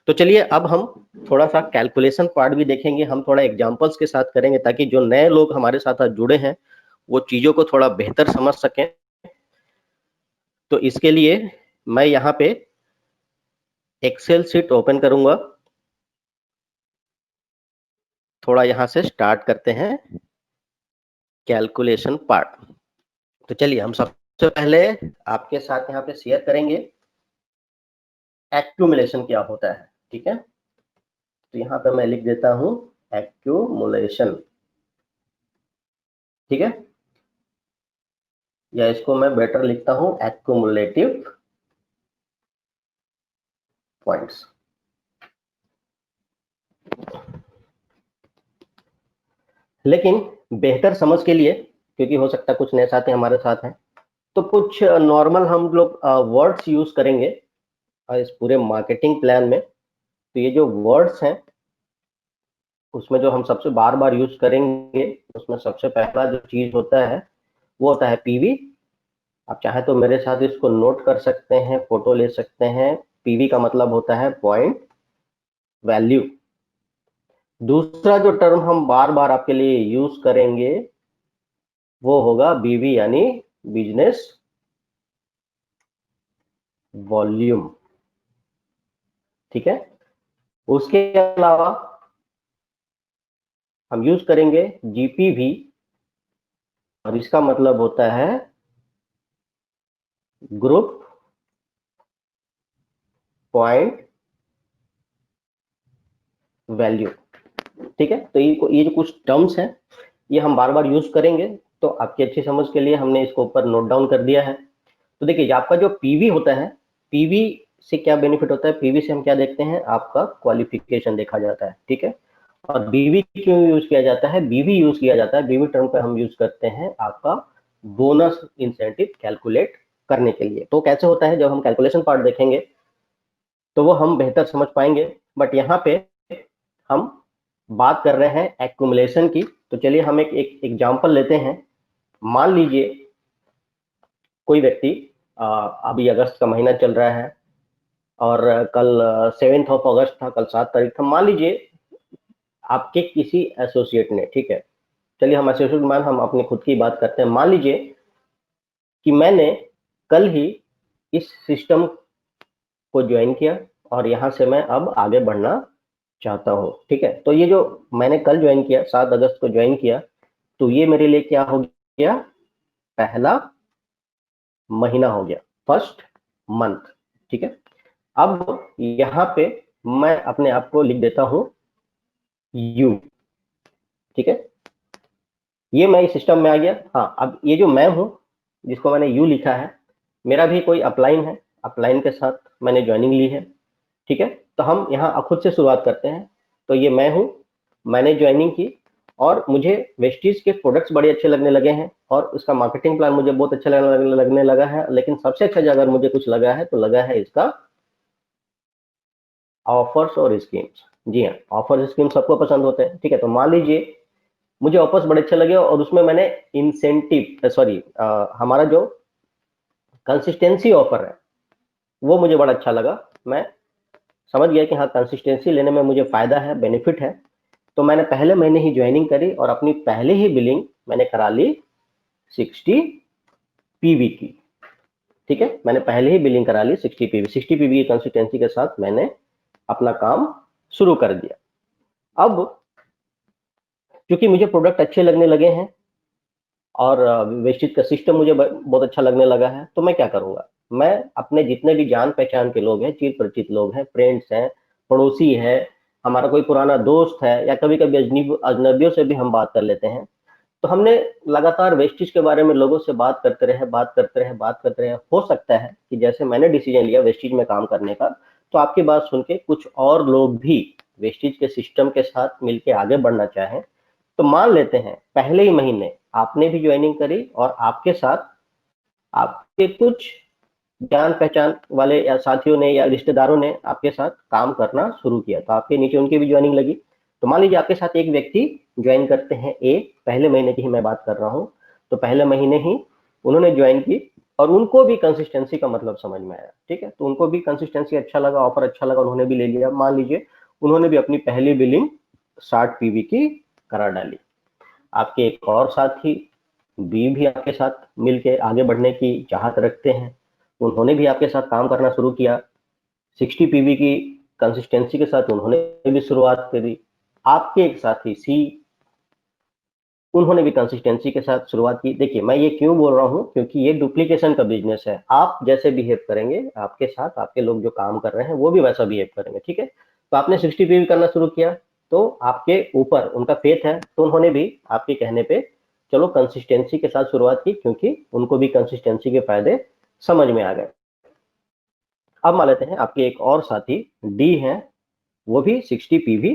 तो चलिए अब हम थोड़ा सा कैलकुलेशन पार्ट भी देखेंगे, हम थोड़ा एग्जांपल्स के साथ करेंगे ताकि जो नए लोग हमारे साथ आज जुड़े हैं वो चीजों को थोड़ा बेहतर समझ सकें। तो इसके लिए मैं यहाँ पे एक्सेल शीट ओपन करूंगा। थोड़ा यहाँ से स्टार्ट करते हैं कैलकुलेशन पार्ट। तो चलिए हम सबसे पहले आपके साथ यहाँ पे शेयर करेंगे एक्यूमुलेशन क्या होता है। ठीक है, तो यहाँ पे मैं लिख देता हूँ एक्यूमुलेशन। ठीक है, या इसको मैं बेटर लिखता हूँ एक्यूमुलेटिव पॉइंट्स। लेकिन बेहतर समझ के लिए, क्योंकि हो सकता है कुछ नए साथी हमारे साथ हैं, तो कुछ नॉर्मल हम लोग वर्ड्स यूज करेंगे इस पूरे मार्केटिंग प्लान में। तो ये जो वर्ड्स हैं उसमें जो हम सबसे बार बार यूज करेंगे, उसमें सबसे पहला जो चीज होता है वो होता है पीवी। आप चाहे तो मेरे साथ इसको नोट कर सकते हैं, फोटो ले सकते हैं। पीवी का मतलब होता है पॉइंट वैल्यू। दूसरा जो टर्म हम बार बार आपके लिए यूज करेंगे वो होगा बीवी, यानी बिजनेस वॉल्यूम। ठीक है, उसके अलावा हम यूज करेंगे जीपीवी, और इसका मतलब होता है ग्रुप पॉइंट वैल्यू। ठीक है, तो ये जो कुछ टर्म्स हैं ये हम बार बार यूज करेंगे, तो आपकी अच्छी समझ के लिए हमने इसको ऊपर नोट डाउन कर दिया है। तो देखिए आपका जो पीवी होता है, पीवी से क्या बेनिफिट होता है, पीवी से हम क्या देखते हैं, आपका क्वालिफिकेशन देखा जाता है। ठीक है, और बीवी क्यों यूज किया जाता है, बीवी यूज किया जाता है, बीवी टर्म पर हम यूज करते हैं आपका बोनस इंसेंटिव कैलकुलेट करने के लिए। तो कैसे होता है, जब हम कैलकुलेशन पार्ट देखेंगे तो वो हम बेहतर समझ पाएंगे, बट यहाँ पे हम बात कर रहे हैं एक्यूमुलेशन की। तो चलिए हम एक एग्जांपल लेते हैं। मान लीजिए कोई व्यक्ति, अभी अगस्त का महीना चल रहा है और कल 7 अगस्त था, कल 7 तारीख था। मान लीजिए आपके किसी एसोसिएट ने, ठीक है, चलिए हम एसोसिएट मान हम अपनी खुद की बात करते हैं। मान लीजिए कि मैंने कल ही इस सिस्टम को ज्वाइन किया और यहाँ से मैं अब आगे बढ़ना चाहता हूँ। ठीक है, तो ये जो मैंने कल ज्वाइन किया, 7 अगस्त को ज्वाइन किया, तो ये मेरे लिए क्या हो गया, पहला महीना हो गया, फर्स्ट मंथ। ठीक है, अब यहाँ पे मैं अपने आप को लिख देता हूँ यू। ठीक है, ये मैं इस सिस्टम में आ गया। हाँ, अब ये जो मैं हूँ जिसको मैंने यू लिखा है, मेरा भी कोई अपलाइन है, अपलाइन के साथ मैंने ज्वाइनिंग ली है। ठीक है, तो हम यहाँ खुद से शुरुआत करते हैं। तो ये मैं हूँ, मैंने ज्वाइनिंग की और मुझे वेस्टीज के प्रोडक्ट्स बड़े अच्छे लगने लगे हैं और उसका मार्केटिंग प्लान मुझे बहुत अच्छा लगने लगा है। लेकिन सबसे अच्छा अगर मुझे कुछ लगा है तो लगा है इसका ऑफर्स और स्कीम्स। जी हाँ, ऑफर्स स्कीम सबको पसंद होते हैं। ठीक है, तो मान लीजिए मुझे ऑफर्स बड़े अच्छे लगे और उसमें मैंने इंसेंटिव, सॉरी, हमारा जो कंसिस्टेंसी ऑफर है वो मुझे बड़ा अच्छा लगा। मैं समझ गया कि हाँ, कंसिस्टेंसी लेने में मुझे फायदा है, बेनिफिट है। तो मैंने पहले महीने ही ज्वाइनिंग करी और अपनी पहले ही बिलिंग मैंने करा ली 60 पीवी की। ठीक है, मैंने पहले ही बिलिंग करा ली 60 पीवी, 60 पीवी की कंसिस्टेंसी के साथ मैंने अपना काम शुरू कर दिया। अब क्योंकि मुझे प्रोडक्ट अच्छे लगने लगे हैं और वेस्टेज का सिस्टम मुझे बहुत अच्छा लगने लगा है, तो मैं क्या करूंगा, मैं अपने जितने भी जान पहचान के लोग हैं, चिर परिचित लोग हैं, फ्रेंड्स हैं, पड़ोसी है, हमारा कोई पुराना दोस्त है, या कभी कभी अजनबियों से भी हम बात कर लेते हैं। तो हमने लगातार वेस्टेज के बारे में लोगों से बात करते रहे, बात करते रहे, बात करते रहे। हो सकता है कि जैसे मैंने डिसीजन लिया वेस्टेज में काम करने का, तो आपकी बात सुन के कुछ और लोग भी वेस्टेज के सिस्टम के साथ मिलकर आगे बढ़ना चाहें। तो मान लेते हैं पहले ही महीने आपने भी ज्वाइनिंग करी और आपके साथ आपके कुछ जान पहचान वाले या साथियों ने या रिश्तेदारों ने आपके साथ काम करना शुरू किया, तो आपके नीचे उनकी भी ज्वाइनिंग लगी। तो मान लीजिए आपके साथ एक व्यक्ति ज्वाइन करते हैं ए, पहले महीने की ही मैं बात कर रहा हूं। तो पहले महीने ही उन्होंने ज्वाइन की और उनको भी कंसिस्टेंसी का मतलब समझ में आया। ठीक है, तो उनको भी कंसिस्टेंसी अच्छा लगा, ऑफर अच्छा लगा, उन्होंने भी ले लिया। मान लीजिए उन्होंने भी अपनी पहली बिलिंग 60 पीवी की करा डाली। आपके एक और साथी बी भी आपके साथ मिलके आगे बढ़ने की चाहत रखते हैं, उन्होंने भी आपके साथ काम करना शुरू किया, 60 पीवी की कंसिस्टेंसी के साथ उन्होंने भी शुरुआत करी। आपके एक साथी सी, उन्होंने भी कंसिस्टेंसी के साथ शुरुआत की। देखिए मैं ये क्यों बोल रहा हूँ, क्योंकि ये डुप्लीकेशन का बिजनेस है। आप जैसे बिहेव करेंगे आपके साथ आपके लोग जो काम कर रहे हैं वो भी वैसा बिहेव करेंगे। ठीक है, तो आपने 60 पीवी करना शुरू किया तो आपके ऊपर उनका फेथ है, तो उन्होंने भी आपके कहने पे चलो कंसिस्टेंसी के साथ शुरुआत की, क्योंकि उनको भी कंसिस्टेंसी के फायदे समझ में आ गए। अब मान लेते हैं आपके एक और साथी डी हैं, वो भी 60 पीवी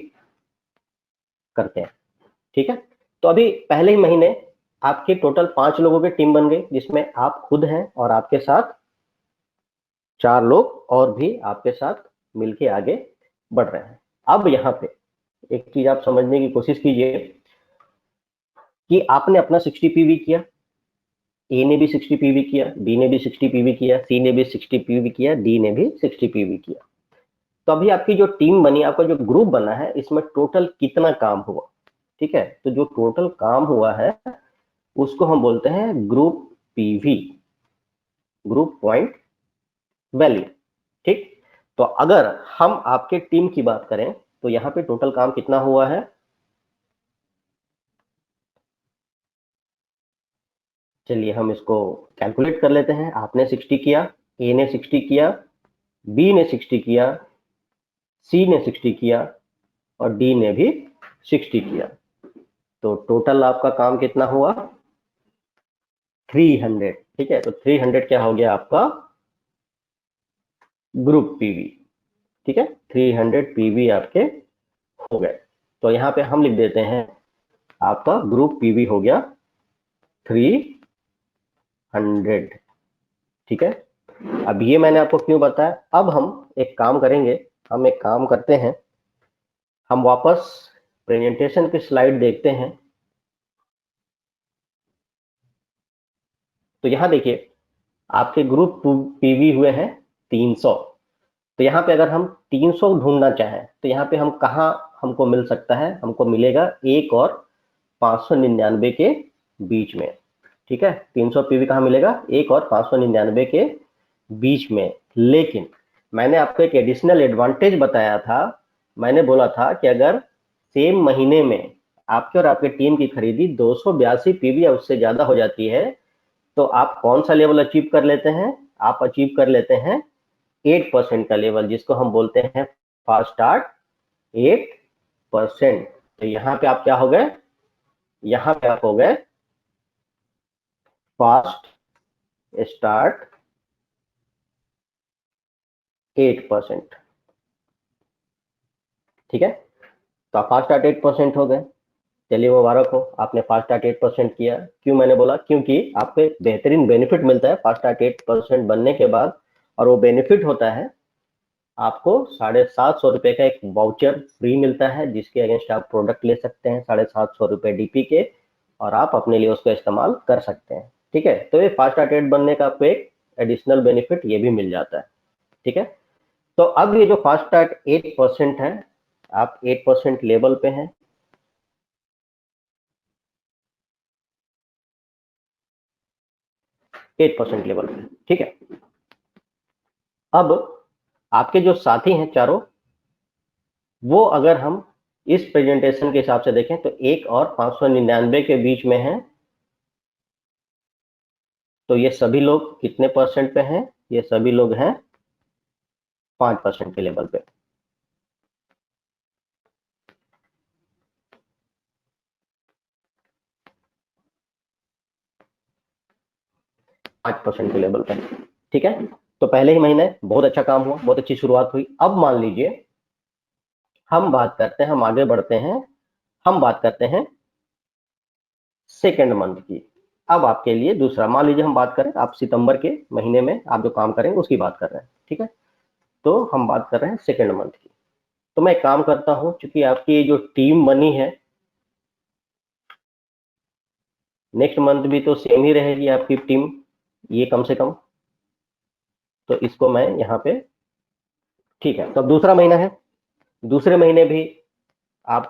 करते हैं। ठीक है, तो अभी पहले ही महीने आपके टोटल 5 लोगों की टीम बन गई, जिसमें आप खुद हैं और आपके साथ 4 लोग और भी आपके साथ मिलके आगे बढ़ रहे हैं। अब यहाँ पे एक चीज आप समझने की कोशिश कीजिए कि आपने अपना 60 पीवी किया, ए ने भी 60 पीवी किया, बी ने भी 60 पीवी किया, सी ने भी 60 पीवी किया, डी ने भी 60 पीवी किया। तो अभी आपकी जो टीम बनी, आपका जो ग्रुप बना है, इसमें टोटल कितना काम हुआ। ठीक है, तो जो टोटल काम हुआ है उसको हम बोलते हैं group PV, group point value. ठीक, तो अगर हम आपके टीम की बात करें तो यहाँ पे टोटल काम कितना हुआ है, चलिए हम इसको कैलकुलेट कर लेते हैं। आपने 60 किया, ए ने 60 किया, बी ने 60 किया, सी ने 60 किया और डी ने भी 60 किया। तो टोटल आपका काम कितना हुआ? 300। ठीक है, तो 300 क्या हो गया आपका? Group PV. ठीक है, 300 पीवी आपके हो गए। तो यहाँ पे हम लिख देते हैं आपका ग्रुप पीवी हो गया 300। ठीक है, अब ये मैंने आपको क्यों बताया। अब हम एक काम करेंगे, हम एक काम करते हैं, हम वापस प्रेजेंटेशन की स्लाइड देखते हैं। तो यहाँ देखिए आपके ग्रुप पीवी हुए हैं 300। तो यहाँ पे अगर हम 300 ढूंढना चाहें तो यहाँ पे हम कहाँ हमको मिल सकता है? हमको मिलेगा 1 और 599 के बीच में। ठीक है, 300 पीवी कहाँ मिलेगा? 1 और 599 के बीच में। लेकिन मैंने आपको एक एडिशनल एडवांटेज बताया था। मैंने बोला था कि अगर सेम महीने में आपके और आपके टीम की खरीदी 282 पीवी या उससे ज्यादा हो जाती है तो आप कौन सा लेवल अचीव कर लेते हैं? आप अचीव कर लेते हैं 8% का लेवल, जिसको हम बोलते हैं फास्ट स्टार्ट 8%। तो यहाँ पे आप क्या हो गए? यहाँ पे आप हो गए फास्ट स्टार्ट 8%। ठीक है, तो आप फास्ट स्टार्ट 8% हो गए। चलिए मुबारक हो, आपने फास्ट स्टार्ट 8% किया। क्यों मैंने बोला? क्योंकि आपको एक बेहतरीन बेनिफिट मिलता है फास्ट स्टार्ट 8% बनने के बाद, और वो बेनिफिट होता है आपको 750 रुपए का एक वाउचर फ्री मिलता है, जिसके अगेंस्ट आप प्रोडक्ट ले सकते हैं 750 रुपए डीपी के, और आप अपने लिए उसको इस्तेमाल कर सकते हैं। ठीक है, तो ये फास्ट स्टार्ट 8 बनने का आपको एक एडिशनल बेनिफिट ये भी मिल जाता है। ठीक है, तो अब ये जो फास्ट स्टार्ट 8% है, आप 8% लेवल पे हैं। एट परसेंट लेवल पे। ठीक है, अब आपके जो साथी हैं चारों, वो अगर हम इस प्रेजेंटेशन के हिसाब से देखें तो 1 और 599 के बीच में है। तो ये सभी लोग कितने परसेंट पे हैं? ये सभी लोग हैं 5% के लेवल पे। 5% के लेवल पे। ठीक है, तो पहले ही महीने बहुत अच्छा काम हुआ, बहुत अच्छी शुरुआत हुई। अब मान लीजिए हम बात करते हैं, हम आगे बढ़ते हैं, हम बात करते हैं सेकेंड मंथ की। अब आपके लिए दूसरा, मान लीजिए हम बात करें, आप सितंबर के महीने में आप जो काम करेंगे उसकी बात कर रहे हैं। ठीक है, तो हम बात कर रहे हैं सेकेंड मंथ की। तो मैं एक काम करता हूं, चूंकि आपकी जो टीम बनी है, नेक्स्ट मंथ भी तो सेम ही रहेगी आपकी टीम, ये कम से कम। तो इसको मैं यहाँ पे, ठीक है, तो अब दूसरा महीना है, दूसरे महीने भी आप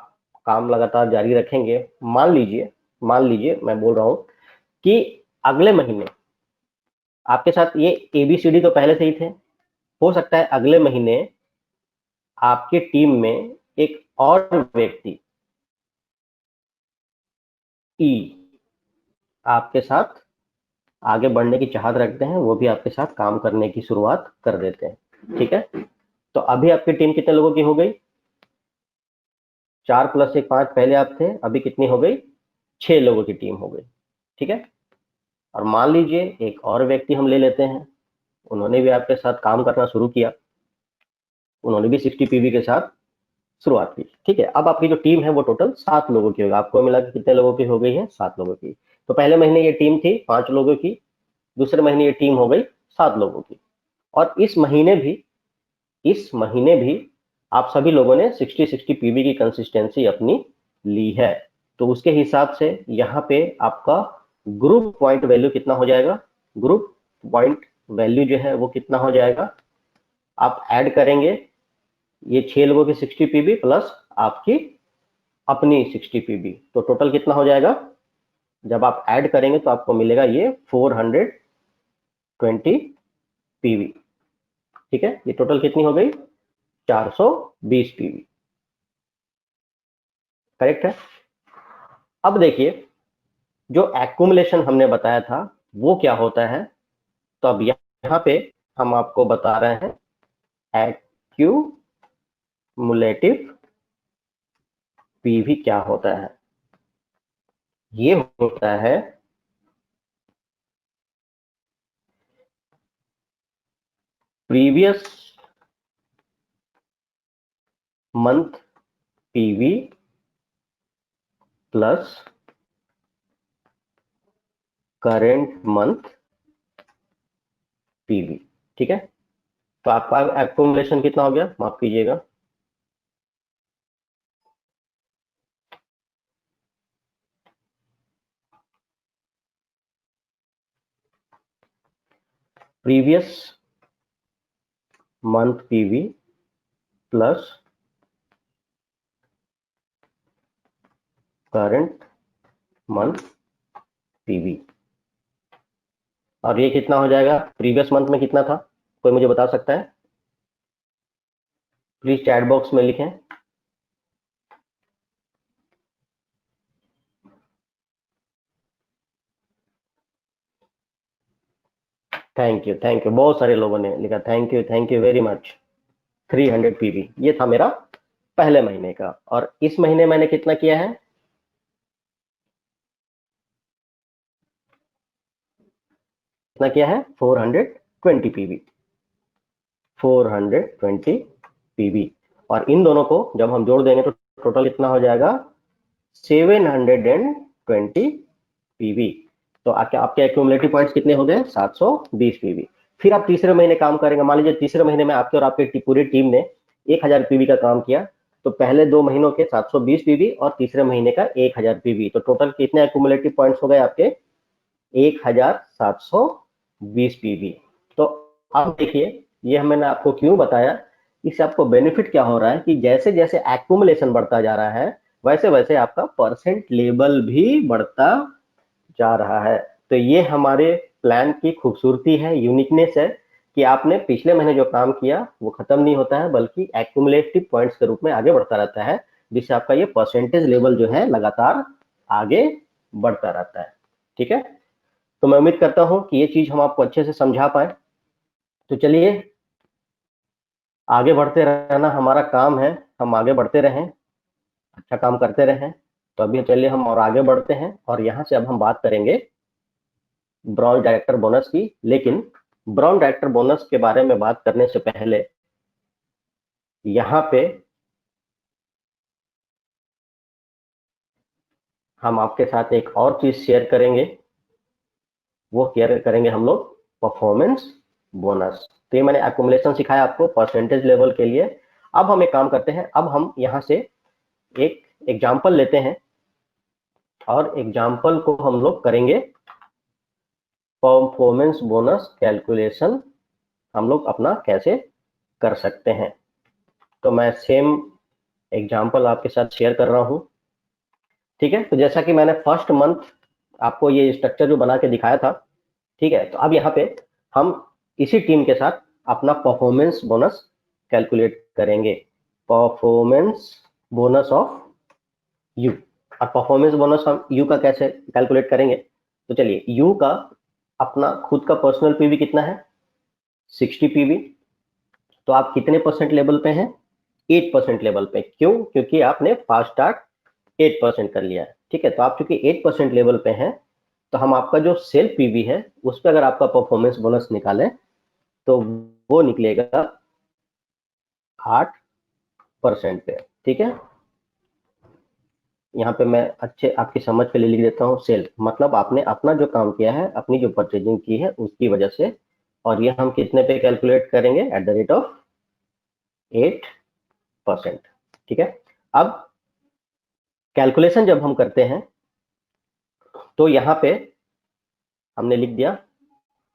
काम लगातार जारी रखेंगे। मान लीजिए मैं बोल रहा हूं कि अगले महीने आपके साथ ये एबीसीडी तो पहले से ही थे, हो सकता है अगले महीने आपके टीम में एक और व्यक्ति ई आपके साथ आगे बढ़ने की चाहत रखते हैं, वो भी आपके साथ काम करने की शुरुआत कर देते हैं। ठीक है, तो अभी आपकी टीम कितने लोगों की हो गई? 4 + 1 5, पहले आप थे, अभी कितनी हो गई? 6 लोगों की टीम हो गई। ठीक है, और मान लीजिए एक और व्यक्ति हम ले लेते हैं, उन्होंने भी आपके साथ काम करना शुरू किया, उन्होंने भी 60 पीवी के साथ शुरुआत की। ठीक है, अब आपकी जो टीम है वो टोटल 7 लोगों की होगी। आपको मिला कि कितने लोगों की हो गई है? 7 लोगों की। तो पहले महीने ये टीम थी 5 लोगों की, दूसरे महीने ये टीम हो गई 7 लोगों की, और इस महीने भी आप सभी लोगों ने 60-60 पीवी की कंसिस्टेंसी अपनी ली है। तो उसके हिसाब से यहाँ पे आपका ग्रुप पॉइंट वैल्यू कितना हो जाएगा? ग्रुप पॉइंट वैल्यू जो है वो कितना हो जाएगा? आप ऐड करेंगे ये 6 लोगों की 60 पीवी प्लस आपकी अपनी 60 पीवी, तो टोटल कितना हो जाएगा? जब आप ऐड करेंगे तो आपको मिलेगा ये 420 पीवी। ठीक है, ये टोटल कितनी हो गई? 420 पीवी। करेक्ट है। अब देखिए जो एक्यूमुलेशन हमने बताया था वो क्या होता है, तो अब यहाँ पे हम आपको बता रहे हैं एक्यूमुलेटिव पीवी क्या होता है? ये होता है previous month PV plus current month PV. ठीक है, तो आपका एक्यूमुलेशन कितना हो गया, माफ कीजिएगा, previous month PV plus current month PV. और ये कितना हो जाएगा? प्रीवियस मंथ में कितना था, कोई मुझे बता सकता है? प्लीज चैट बॉक्स में लिखें। थैंक यू, बहुत सारे लोगों ने लिखा, thank you very much. 300 PV ये था मेरा पहले महीने का। और इस महीने मैंने कितना किया है? कितना किया है? 420 पीवी, 420 पीवी। और इन दोनों को जब हम जोड़ देंगे तो टोटल कितना हो जाएगा? 720 पीवी। तो आपके एक्यूमुलेटिव पॉइंट्स कितने हो गए? 720 पीवी। फिर आप तीसरे महीने काम करेंगे, मान लीजिए तीसरे महीने में आपके और आपके पूरी टीम ने 1000 पीवी का काम किया, तो पहले 2 महीनों के 720 पीवी और तीसरे महीने का 1000 पीवी, तो टोटल कितने एक्यूमुलेटिव पॉइंट्स हो गए आपके? 1720 पीवी। तो अब देखिए, ये मैंने आपको क्यों बताया, इससे आपको बेनिफिट क्या हो रहा है कि जैसे जैसे एक्यूमुलेशन बढ़ता जा रहा है वैसे वैसे आपका परसेंट लेवल भी बढ़ता जा रहा है। तो ये हमारे प्लान की खूबसूरती है, यूनिकनेस है कि आपने पिछले महीने जो काम किया वो खत्म नहीं होता है, बल्कि एक्यूमुलेटिव पॉइंट्स के रूप में आगे बढ़ता रहता है, जिससे आपका ये परसेंटेज लेवल जो है लगातार आगे बढ़ता रहता है। ठीक है, तो मैं उम्मीद करता हूं कि ये चीज हम आपको अच्छे से समझा पाए। तो चलिए, आगे बढ़ते रहना हमारा काम है, हम आगे बढ़ते रहें, अच्छा काम करते रहें। तो अभी चलिए हम और आगे बढ़ते हैं, और यहाँ से अब हम बात करेंगे ब्रॉन्ज डायरेक्टर बोनस की। लेकिन ब्रॉन्ज डायरेक्टर बोनस के बारे में बात करने से पहले यहाँ पे हम आपके साथ एक और चीज शेयर करेंगे, वो शेयर करेंगे हम लोग परफॉर्मेंस बोनस। तो ये मैंने एक्यूमुलेशन सिखाया आपको परसेंटेज लेवल के लिए। अब हम एक काम करते हैं, अब हम यहाँ से एक एग्जाम्पल लेते हैं और एग्जाम्पल को हम लोग करेंगे परफॉर्मेंस बोनस कैलकुलेशन हम लोग अपना कैसे कर सकते हैं। तो मैं सेम एग्जाम्पल आपके साथ शेयर कर रहा हूं। ठीक है, तो जैसा कि मैंने फर्स्ट मंथ आपको ये स्ट्रक्चर जो बना के दिखाया था, ठीक है, तो अब यहाँ पे हम इसी टीम के साथ अपना परफॉर्मेंस बोनस कैलकुलेट करेंगे, परफॉर्मेंस बोनस ऑफ यू। और परफॉर्मेंस बोनस हम यू का कैसे कैलकुलेट करेंगे? तो चलिए, यू का अपना खुद का पर्सनल पीवी कितना है? 60 पीवी। तो आप कितने परसेंट लेवल पे हैं? 8% लेवल पे। क्यों? क्योंकि आपने फास्ट स्टार्ट 8% कर लिया है। ठीक है, तो आप चूंकि 8% लेवल पे हैं, तो हम आपका जो सेल पीवी है उस पर अगर आपका परफॉर्मेंस बोनस निकालें तो वो निकलेगा 8% पे। ठीक है, यहाँ पे मैं अच्छे आपकी समझ के लिए लिख देता हूँ, सेल मतलब आपने अपना जो काम किया है, अपनी जो परचेजिंग की है उसकी वजह से। और ये हम कितने पे कैलकुलेट करेंगे? At the rate of 8%। ठीक है, अब कैलकुलेशन जब हम करते हैं तो यहाँ पे हमने लिख दिया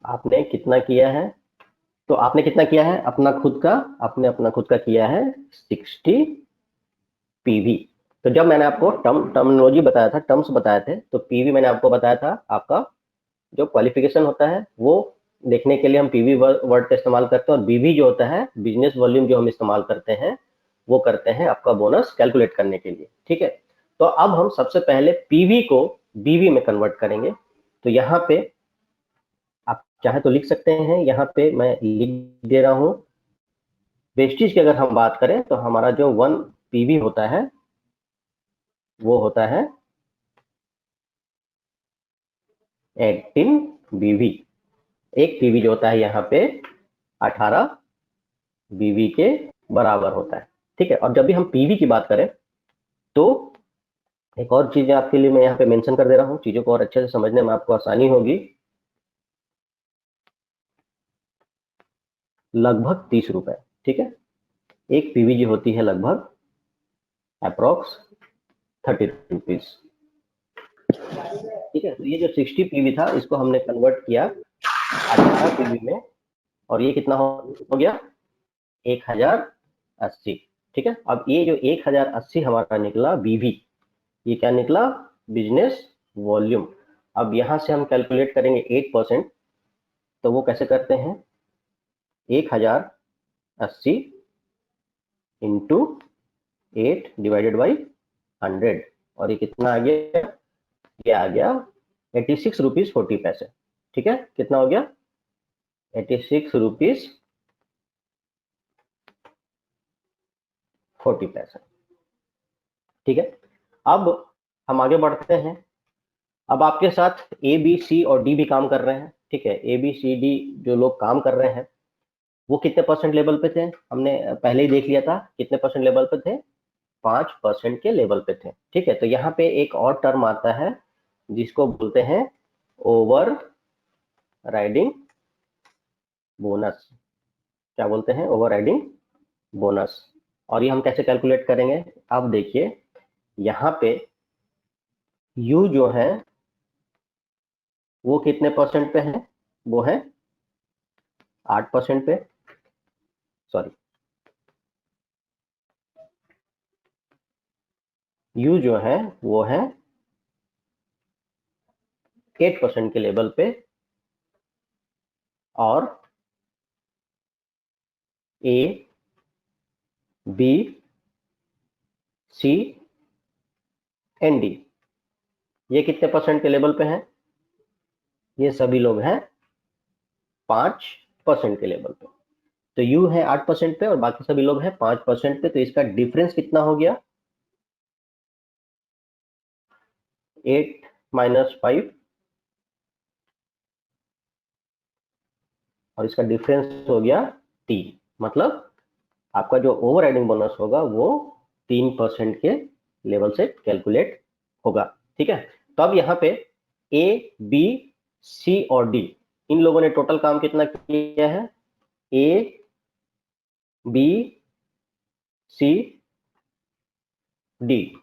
आपने कितना किया है। तो आपने कितना किया है अपना खुद का? आपने अपना खुद का किया है 60 पीवी। तो जब मैंने आपको टर्मिनोलॉजी बताया था, टर्म्स बताए थे, तो पीवी मैंने आपको बताया था आपका जो क्वालिफिकेशन होता है वो देखने के लिए हम पीवी वर्ड का इस्तेमाल करते हैं, और बीवी जो होता है बिजनेस वॉल्यूम जो हम इस्तेमाल करते हैं वो करते हैं आपका बोनस कैलकुलेट करने के लिए। ठीक है, तो अब हम सबसे पहले पीवी को बीवी में कन्वर्ट करेंगे। तो यहाँ पे आप चाहे तो लिख सकते हैं, यहाँ पे मैं लिख दे रहा हूँ, वेस्टेज की अगर हम बात करें तो हमारा जो 1 पीवी होता है वो होता है 18 बीवी। एक पीवी जो होता है यहाँ पे 18 बीवी के बराबर होता है। ठीक है, और जब भी हम पीवी की बात करें तो एक और चीज आपके लिए मैं यहाँ पे मेंशन कर दे रहा हूँ, चीजों को और अच्छे से समझने में आपको आसानी होगी। लगभग 30 रुपए। ठीक है, एक पीवीजी होती है लगभग अप्रोक्स 30 रुपीज। ठीक है, तो ये जो 60 पीवी था इसको हमने कन्वर्ट किया 18 पीवी में, और ये कितना हो गया 1080। ठीक है, अब ये जो 1080 हमारा निकला बीवी, ये क्या निकला, बिजनेस वॉल्यूम। अब यहां से हम कैलकुलेट करेंगे 8%, तो वो कैसे करते हैं, 1080 इंटू 8 डिवाइडेड बाई 100, और ये कितना आ गया, ये आ गया 86 रुपीज 40 पैसे। ठीक है, कितना हो गया 86 रुपीज 40 पैसे। ठीक है, अब हम आगे बढ़ते हैं। अब आपके साथ ए बी सी और डी भी काम कर रहे हैं। ठीक है, ए बी सी डी जो लोग काम कर रहे हैं वो कितने परसेंट लेवल पे थे, हमने पहले ही देख लिया था, कितने परसेंट लेवल पे थे, 5% के लेवल पे थे। ठीक है, तो यहाँ पे एक और टर्म आता है जिसको बोलते हैं ओवर राइडिंग बोनस। क्या बोलते हैं, ओवर राइडिंग बोनस। और ये हम कैसे कैलकुलेट करेंगे, अब देखिए यहाँ पे यू जो है वो कितने परसेंट पे है, वो है 8% पे, सॉरी, यू जो है वो है 8% के लेवल पे, और A B C N D ये कितने परसेंट के लेवल पे हैं, ये सभी लोग हैं 5% के लेवल पे। तो यू है 8% पे और बाकी सभी लोग हैं 5% पे, तो इसका डिफरेंस कितना हो गया, 8 माइनस 5, और इसका डिफरेंस हो गया 3। मतलब आपका जो ओवर राइडिंग बोनस होगा वो 3% के लेवल से कैलकुलेट होगा। ठीक है, तो अब यहाँ पे ए बी सी और डी इन लोगों ने टोटल काम कितना किया है, ए बी सी डी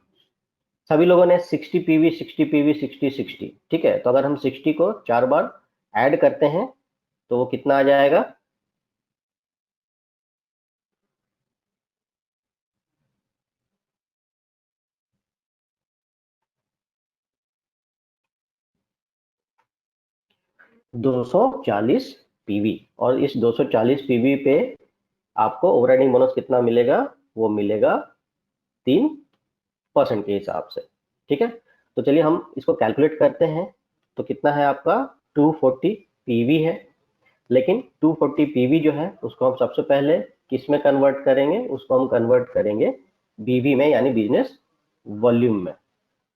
सभी लोगों ने 60 पीवी 60 पीवी 60 60। ठीक है, तो अगर हम 60 को 4 बार ऐड करते हैं तो वो कितना आ जाएगा, 240 पीवी। और इस 240 पीवी पे आपको ओवरराइडिंग बोनस कितना मिलेगा, वो मिलेगा 3% के हिसाब से। ठीक है, तो चलिए हम इसको कैलकुलेट करते हैं। तो कितना है आपका 240 पीवी है, लेकिन 240 पीवी जो है उसको हम सबसे पहले किस में कन्वर्ट करेंगे, उसको हम कन्वर्ट करेंगे बीवी में, यानी बिजनेस वॉल्यूम में।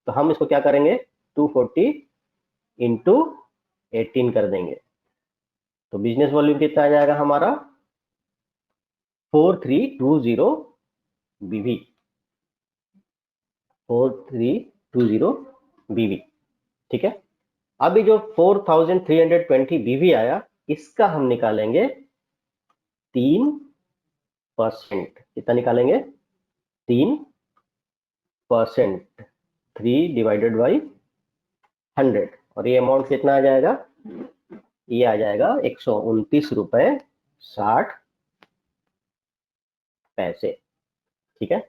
तो हम इसको क्या करेंगे, 240 इंटू 18 कर देंगे, तो बिजनेस वॉल्यूम कितना आ जाएगा हमारा 4320 बीवी, 4320 बीवी। ठीक है, अभी जो 4320 बीवी आया इसका हम निकालेंगे 3%। कितना निकालेंगे, 3%, 3 डिवाइडेड बाई 100, और ये अमाउंट कितना आ जाएगा, ये आ जाएगा 129 रुपए 60 पैसे। ठीक है,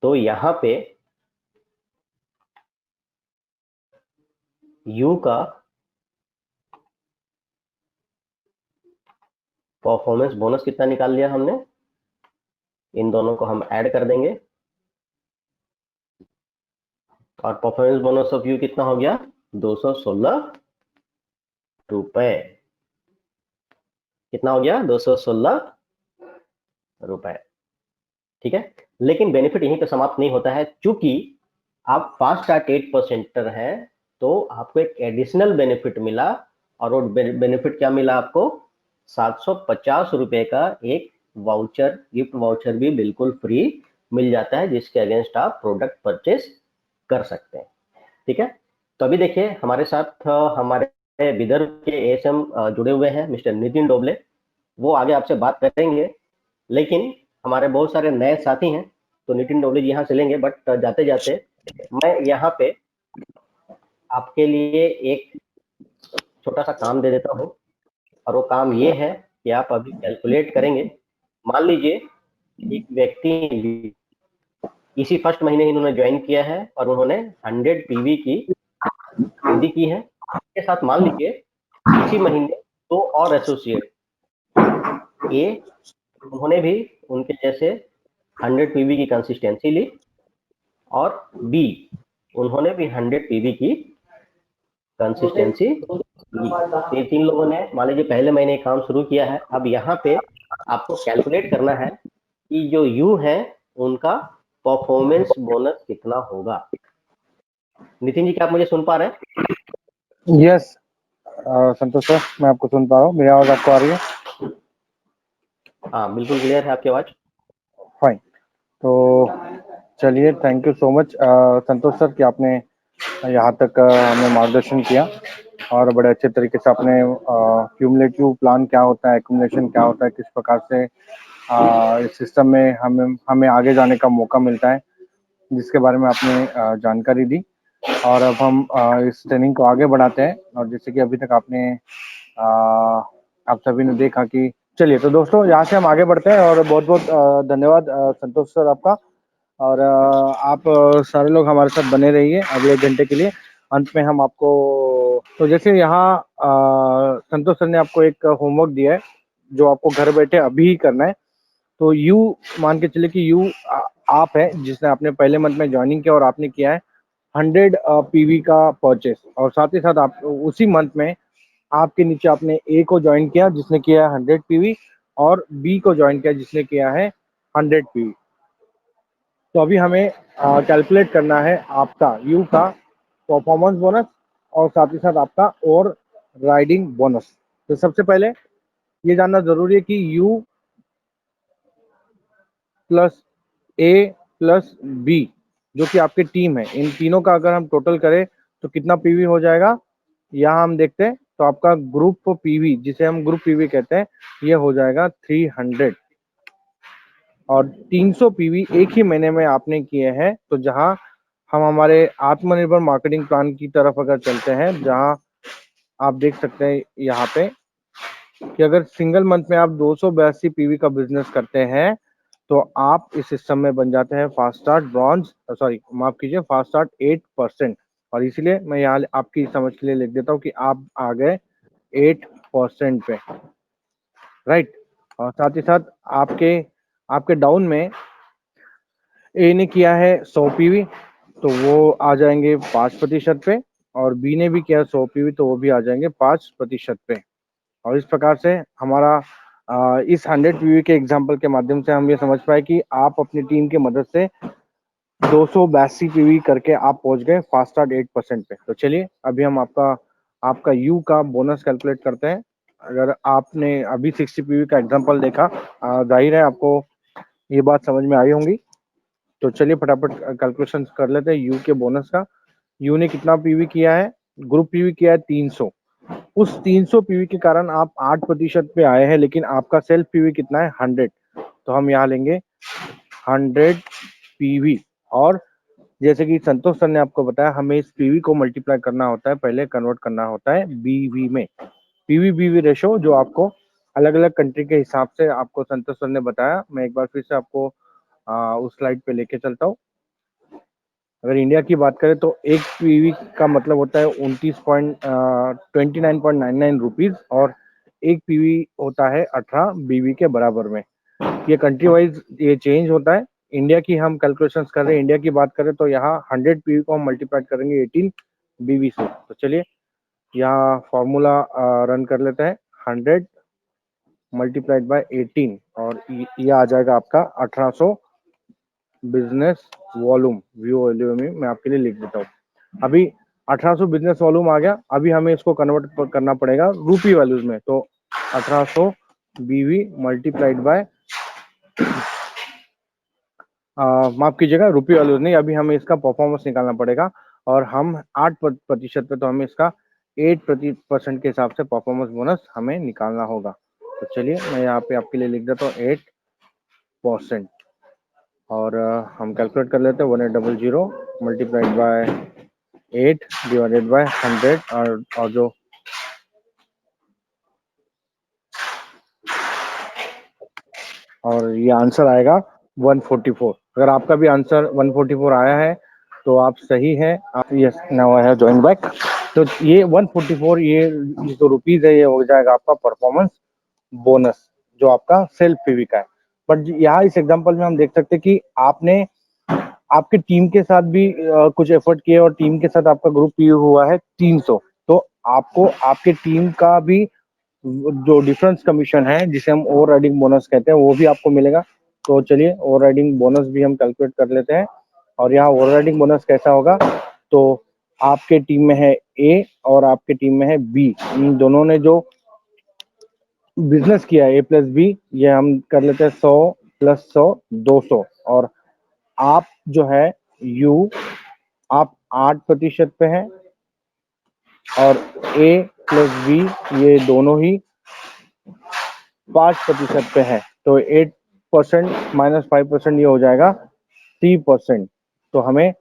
तो यहां पे यू का परफॉर्मेंस बोनस कितना निकाल लिया हमने, इन दोनों को हम ऐड कर देंगे, और परफॉर्मेंस बोनस ऑफ यू कितना हो गया 216 रुपए। कितना हो गया 216 रुपए। ठीक है, लेकिन बेनिफिट यहीं पे समाप्त नहीं होता है, चूंकि आप फास्ट स्टार्ट 8% हैं, तो आपको एक एडिशनल बेनिफिट मिला, और वो बेनिफिट क्या मिला आपको? 750 रुपए का एक वाउचर, गिफ्ट वाउचर भी बिल्कुल फ्री मिल जाता है, जिसके अगेंस्ट आप प्रोडक्ट परचेस कर सकते हैं। ठीक है, तो अभी देखिए हमारे साथ हमारे विदर्भ के एएसएम जुड़े हुए हैं, मिस्टर नितिन डोबले। वो आगे आपसे बात करेंगे, लेकिन हमारे बहुत सारे नए साथी हैं, तो नितिन डोबले जी यहाँ चलेंगे, बट जाते जाते मैं यहाँ पे आपके लिए एक छोटा सा काम दे देता हूँ, और वो काम ये है कि आप अभी कैलकुलेट करेंगे। मान लीजिए एक व्यक्ति इसी फर्स्ट महीने ही इन्होंने ज्वाइन किया है, और उन्होंने 100 पीवी की खरीदी की है। इसके साथ मान लीजिए इसी महीने दो और एसोसिएट, ए उन्होंने भी उनके जैसे 100 पीवी की कंसिस्टेंसी ली, और बी उन्होंने भी 100 पीवी की कंसिस्टेंसी ली। तो ये 3 लोगों ने मान लीजिए पहले महीने काम शुरू किया है। अब यहाँ पे आपको कैलकुलेट करना है कि जो यू है उनका परफॉर्मेंस बोनस कितना होगा। नितिन जी, क्या आप मुझे सुन पा रहे हैं? यस संतोष सर, मैं आपको सुन पा रहा हूँ। मेरी आवाज आपको आ रही है? हाँ, बिल्कुल क्लियर है आपकी आवाज। फाइन। तो चलिए, thank you so much Santosh sir कि आपने यहाँ तक हमें मार्गदर्शन किया, और बड़े अच्छे तरीके से आपने क्यूमुलेटिव प्लान क्या होता है, एक्यूमुलेशन क्या होता है, किस प्रकार से इस सिस्टम में हमें हमें आगे जाने का मौका मिलता है, जिसके बारे में आपने जानकारी दी। और अब हम इस ट्रेनिंग को आगे बढ़ाते हैं, और जैसे कि अभी तक आपने आप सभी ने देखा कि चलिए, तो दोस्तों यहाँ से हम आगे बढ़ते हैं, और बहुत बहुत धन्यवाद संतोष सर आपका। और आप सारे लोग हमारे साथ बने रहिए अगले घंटे के लिए। अंत में हम आपको, तो जैसे यहाँ संतोष सर ने आपको एक होमवर्क दिया है, जो आपको घर बैठे अभी ही करना है। तो यू मान के चले कि यू आप है जिसने आपने पहले मंथ में ज्वाइनिंग किया, और आपने किया है 100 पीवी का परचेस, और साथ ही साथ आप उसी मंथ में आपके नीचे आपने ए को ज्वाइन किया जिसने किया है 100 पीवी, और बी को ज्वाइन किया जिसने किया है 100 पीवी। तो अभी हमें कैलकुलेट करना है आपका यू का परफॉर्मेंस बोनस, और साथ ही साथ आपका और राइडिंग बोनस। तो सबसे पहले ये जानना जरूरी है कि U plus A plus B जो कि आपकी टीम है, इन तीनों का अगर हम टोटल करें तो कितना पीवी हो जाएगा, यहाँ हम देखते हैं। तो आपका ग्रुप पीवी, जिसे हम ग्रुप पीवी कहते हैं, ये हो जाएगा 300, और 300 पीवी एक ही महीने में आपने किए हैं। तो जहां हम हमारे आत्मनिर्भर मार्केटिंग प्लान की तरफ अगर चलते हैं, जहां आप देख सकते हैं यहाँ पे कि अगर सिंगल मंथ में आप 282 पीवी का बिजनेस करते हैं, तो आप इस सिस्टम में बन जाते हैं फास्ट स्टार्ट ब्रॉन्ज, सॉरी माफ कीजिए, फास्ट स्टार्ट 8%। और इसीलिए मैं यहाँ आपकी समझ के लिए लिख देता हूँ कि आप आ गए 8% पे, राइट। और साथ ही साथ आपके आपके डाउन में ए ने किया है 100 पीवी, तो वो आ जाएंगे 5% पे, और बी ने भी किया 100 पीवी, तो वो भी आ जाएंगे 5% पे। और इस प्रकार से हमारा इस 100 पीवी के एग्जाम्पल के माध्यम से हम ये समझ पाए कि आप अपनी टीम की मदद से 282 पीवी करके आप पहुंच गए फास्ट स्टार्ट 8% पे। तो चलिए, अभी हम आपका आपका यू का बोनस कैलकुलेट करते हैं। अगर आपने अभी 60 पीवी का एग्जाम्पल देखा, जाहिर है आपको ये बात समझ में आई होंगी। तो चलिए फटाफट कैलकुलेशन कर लेते हैं यू के बोनस का। यू ने कितना पीवी किया है? ग्रुप पीवी किया है 300। उस 300 पीवी के कारण आप 8% पे आए हैं, लेकिन आपका सेल्फ पीवी कितना है? 100। तो हम यहाँ लेंगे 100 पीवी, और जैसे कि संतोष सर ने आपको बताया, हमें इस पीवी को मल्टीप्लाई करना होता है, पहले कन्वर्ट करना होता है बीवी में। पीवी बीवी रेशो जो आपको अलग अलग कंट्री के हिसाब से आपको संतोष सर ने बताया, मैं एक बार फिर से आपको उस स्लाइड पे लेके चलता हूँ। अगर इंडिया की बात करें तो एक पीवी का मतलब होता है 29.99 रुपीज, और एक पीवी होता है 18 बीवी के बराबर में। ये कंट्री वाइज ये चेंज होता है। इंडिया की हम कैलकुलेशंस कर रहे हैं, इंडिया की बात करें तो यहाँ 100 पीवी को हम मल्टीप्लाई करेंगे 18 बीवी से। तो चलिए यहाँ फॉर्मूला रन कर लेते हैं, 100 मल्टीप्लाइड बाय 18, और ये आ जाएगा आपका 1800 बिजनेस वॉल्यूम, VOLUME मैं आपके लिए लिख देता हूँ। अभी 1800 बिजनेस वॉल्यूम आ गया। अभी हमें इसको कन्वर्ट करना पड़ेगा रूपी वैल्यूज में। तो 1800 BV मल्टीप्लाइड बाय, माफ कीजिएगा, रुपी वैल्यूज नहीं, अभी हमें इसका परफॉर्मेंस निकालना पड़ेगा। और हम 8% पे, तो हमें इसका 8% के हिसाब से परफॉर्मेंस बोनस हमें निकालना होगा। तो चलिए मैं यहाँ पे आपके लिए लिख देता हूँ 8%। और हम कैलकुलेट कर लेते हैं 1800 मल्टीप्लाइड बाय 8 डिवाइडेड बाय 100। और जो और ये आंसर आएगा 144। अगर आपका भी आंसर 144 आया है तो आप सही है। आप yes now I have join back. तो ये 144, ये जो रुपीज है, ये हो जाएगा आपका परफॉर्मेंस बोनस जो आपका सेल्फ पीवी का है। बट यहाँ इस एग्जांपल में हम देख सकते हैं कि आपने आपके टीम के साथ भी कुछ एफर्ट किए और टीम के साथ आपका ग्रुप पीवी हुआ है 300। तो आपको आपके टीम का भी जो डिफरेंस कमीशन है, जिसे हम ओवर राइडिंग बोनस कहते हैं, वो भी आपको मिलेगा। तो चलिए ओवर राइडिंग बोनस भी हम कैलकुलेट कर लेते हैं। और यहाँ ओवर राइडिंग बोनस कैसा होगा, तो आपके टीम में है ए और आपके टीम में है बी, इन दोनों ने जो बिजनेस किया है A+B, ये हम कर लेते हैं 100 + 100 200। और आप जो है यू, आप 8% पे हैं और A+B ये दोनों ही 5% पे है। तो 8% - 5% ये हो जाएगा 3%। तो हमें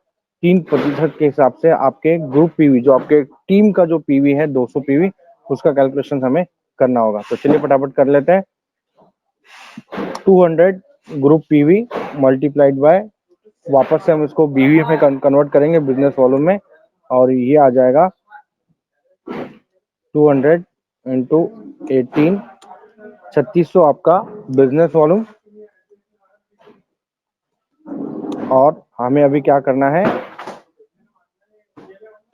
3% के हिसाब से आपके ग्रुप पीवी, जो आपके टीम का जो पीवी है 200 पीवी, उसका कैलकुलेशन हमें करना होगा। तो चलिए फटाफट कर लेते हैं। 200 ग्रुप पीवी मल्टीप्लाइड बाय, वापस से हम इसको बीवी में कन्वर्ट करेंगे बिजनेस वॉल्यूम में, और ये आ जाएगा 200 इंटू 18, 3600 आपका बिजनेस वॉल्यूम। और हमें अभी क्या करना है,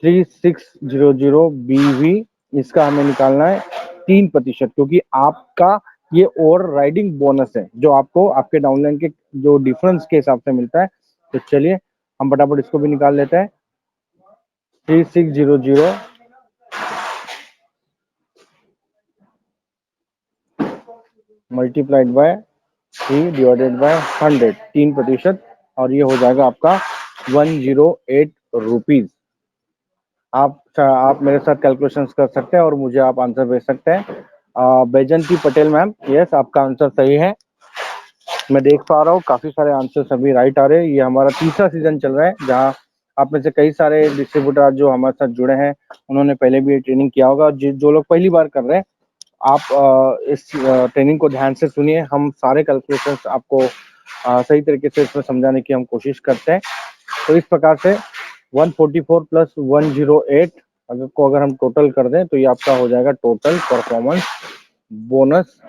3600 BV, इसका हमें निकालना है 3%, क्योंकि आपका ये ओवर राइडिंग बोनस है जो आपको आपके डाउनलाइन के जो डिफरेंस के हिसाब से मिलता है। तो चलिए हम फटाफट इसको भी निकाल लेते हैं। 3600 मल्टीप्लाइड बाय 3 डिवाइडेड बाय 100, 3%, और ये हो जाएगा आपका 108 रुपीज। आप मेरे साथ कैलकुलेशंस कर सकते हैं और मुझे आप आंसर भेज सकते हैं। बैजंती पटेल मैम, यस आपका आंसर सही है। मैं देख पा रहा हूँ काफी सारे आंसर सभी राइट आ रहे हैं। ये हमारा तीसरा सीजन चल रहा है जहाँ आप में से कई सारे डिस्ट्रीब्यूटर जो हमारे साथ जुड़े हैं, उन्होंने पहले भी ट्रेनिंग किया होगा। जो लोग पहली बार कर रहे हैं, आप इस ट्रेनिंग को ध्यान से सुनिए। हम सारे कैलकुलेशंस आपको सही तरीके से इसमें समझाने की हम कोशिश करते हैं। तो इस प्रकार से 144 + 108 अगर हम टोटल कर दें तो ये आपका हो जाएगा टोटल परफॉर्मेंस बोनस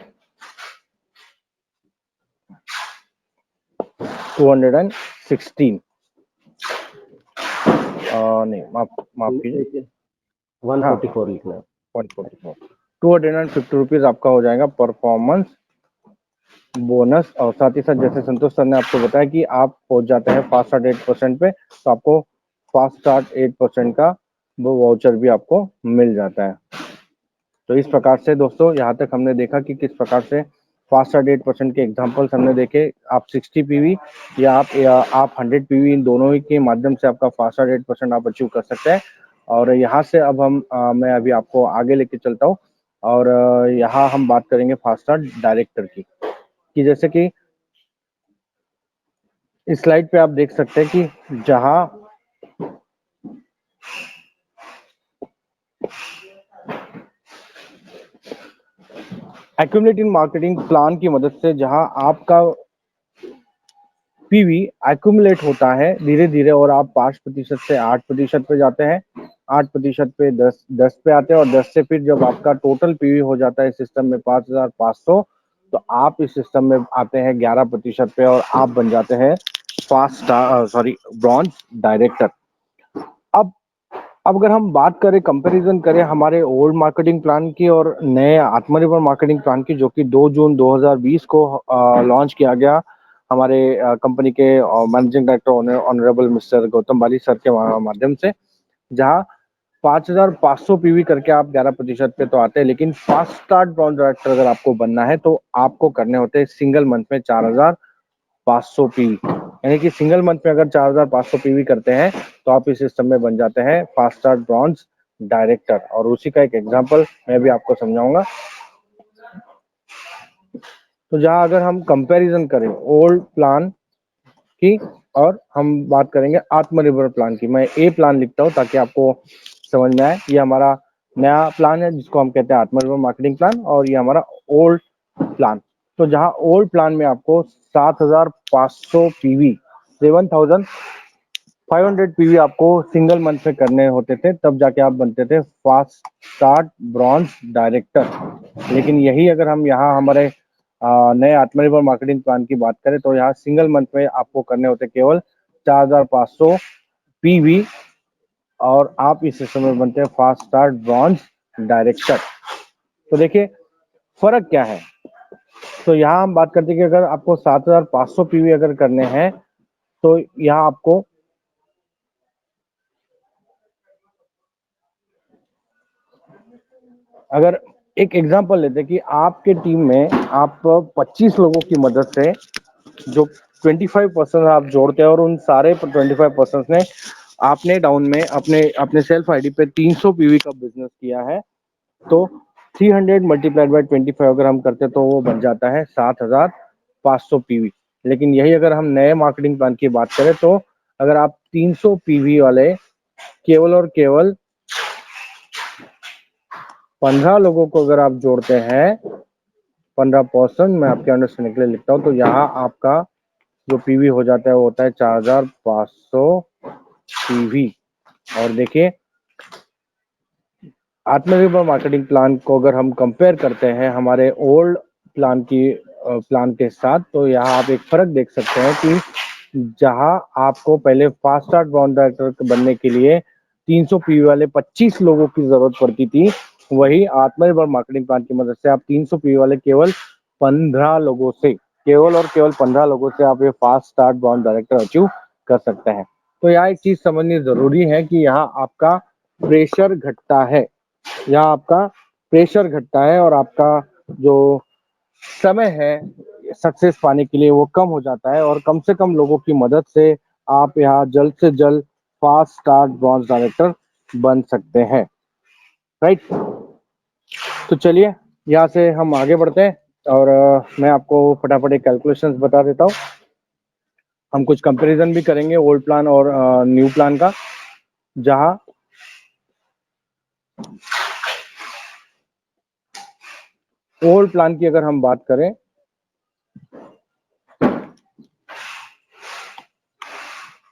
216। नहीं, माफ कीजिए, 144 लिखना है। 144, 250 रुपीज आपका हो जाएगा परफॉर्मेंस बोनस। और साथ ही साथ जैसे संतोष सर ने आपको बताया कि आप पहुंच जाते हैं फास्ट स्टार्ट 8% पे, तो आपको फास्ट स्टार्ट 8% का वो वाउचर भी आपको मिल जाता है। तो इस प्रकार से दोस्तों यहाँ तक हमने देखा कि किस प्रकार से फास्ट स्टार्ट 8% के एग्जांपल्स हमने देखे। आप 60 पीवी या आप 100 पीवी, इन दोनों ही के माध्यम से आपका फास्ट स्टार्ट 8% आप अचीव कर सकते हैं। और यहाँ से अब मैं अभी आपको आगे लेके चलता हूँ। और यहाँ हम बात करेंगे फास्ट स्टार्ट डायरेक्टर की, कि जैसे कि इस स्लाइड पे आप देख सकते हैं कि जहां एक्यूमुलेटिव मार्केटिंग प्लान की मदद से जहां आपका पीवी एक्यूमुलेट होता है धीरे धीरे, और आप 5% से 8% पे जाते हैं, 8% पे 10 पे आते हैं, और 10 से फिर जब आपका टोटल पीवी हो जाता है सिस्टम में 5500, तो आप इस सिस्टम में आते हैं 11% पे और आप बन जाते हैं ब्रॉन्ज डायरेक्टर। अब अगर हम बात करें, कंपैरिजन करें हमारे ओल्ड मार्केटिंग प्लान की और नए आत्मनिर्भर मार्केटिंग प्लान की, जो कि 2 जून 2020 को लॉन्च किया गया हमारे कंपनी के managing director honourable mister Gautam Bali sir के माध्यम से, जहां 5500 पीवी करके आप 11% पे तो आते हैं, लेकिन फास्ट स्टार्ट ब्रॉन्ज डायरेक्टर अगर आपको बनना है तो आपको करने होते हैं सिंगल मंथ में 4500 पीवी। यानी कि सिंगल मंथ में अगर 4500 पीवी करते हैं तो आप इस सिस्टम में बन जाते हैं फास्ट स्टार्ट ब्रॉन्ज डायरेक्टर। और उसी का एक एग्जांपल मैं भी आपको समझाऊंगा। तो जहां अगर हम कंपैरिजन करें ओल्ड प्लान की और हम बात करेंगे आत्मनिर्भर प्लान की, मैं ए प्लान लिखता हूं ताकि आपको समझ में आए। ये हमारा नया प्लान है जिसको हम कहते हैं आत्मनिर्भर मार्केटिंग प्लान, और ये हमारा ओल्ड प्लान। तो जहां ओल्ड प्लान में आपको 7500 पीवी 7500 पीवी आपको सिंगल मंथ में करने होते थे, तब जाके आप बनते थे फास्ट स्टार्ट ब्रॉन्ज डायरेक्टर। लेकिन यही अगर हम यहाँ हमारे नए आत्मनिर्भर मार्केटिंग प्लान की बात करें तो यहाँ सिंगल मंथ में आपको करने होते केवल 4500 पीवी, और आप इस सिस्टम में बनते हैं फास्ट स्टार्ट ब्रॉन्ज डायरेक्टर। तो देखिए फर्क क्या है। तो यहाँ हम बात करते हैं कि अगर आपको 7500 पीवी अगर करने हैं तो यहाँ आपको अगर एक एग्जांपल लेते हैं कि आपके टीम में आप 25 लोगों की मदद से जो 25% आप जोड़ते हैं और उन सारे 25% ने आपने डाउन में अपने अपने सेल्फ आईडी पे 300 पीवी का बिजनेस किया है, तो 300 मल्टीप्लाइड बाय 25 अगर हम करते तो वो बन जाता है 7500 पीवी। लेकिन यही अगर हम नए मार्केटिंग प्लान की बात करें तो अगर आप 300 पीवी वाले केवल और केवल 15 लोगों को अगर आप जोड़ते हैं, 15%, मैं आपके अंडरस्टैंडिंग के लिए लिखता हूं, तो यहाँ आपका जो पीवी हो जाता है वो होता है 4500 पीवी। और देखिए आत्मनिर्भर मार्केटिंग प्लान को अगर हम कंपेयर करते हैं हमारे ओल्ड प्लान के साथ, तो यहाँ आप एक फर्क देख सकते हैं कि जहां आपको पहले फास्ट स्टार्ट ब्रॉन्ज डायरेक्टर बनने के लिए 300 पीवी वाले 25 लोगों की जरूरत पड़ती थी, वही आत्मनिर्भर मार्केटिंग प्लान की मदद से आप 300 पीवी वाले केवल 15 लोगों से, केवल और केवल 15 लोगों से आप ये fast start bronze director achieve कर सकते हैं। तो यहाँ एक चीज समझनी जरूरी है कि यहाँ आपका प्रेशर घटता है, यहाँ आपका प्रेशर घटता है और आपका जो समय है सक्सेस पाने के लिए वो कम हो जाता है, और कम से कम लोगों की मदद से आप यहाँ जल्द से जल्द फास्ट स्टार्ट ब्रॉन्ज डायरेक्टर बन सकते हैं। राइट। तो चलिए यहाँ से हम आगे बढ़ते हैं और मैं आपको फटाफट एक कैलकुलेशंस बता देता हूँ। हम कुछ कंपैरिजन भी करेंगे ओल्ड प्लान और न्यू प्लान का। जहां ओल्ड प्लान की अगर हम बात करें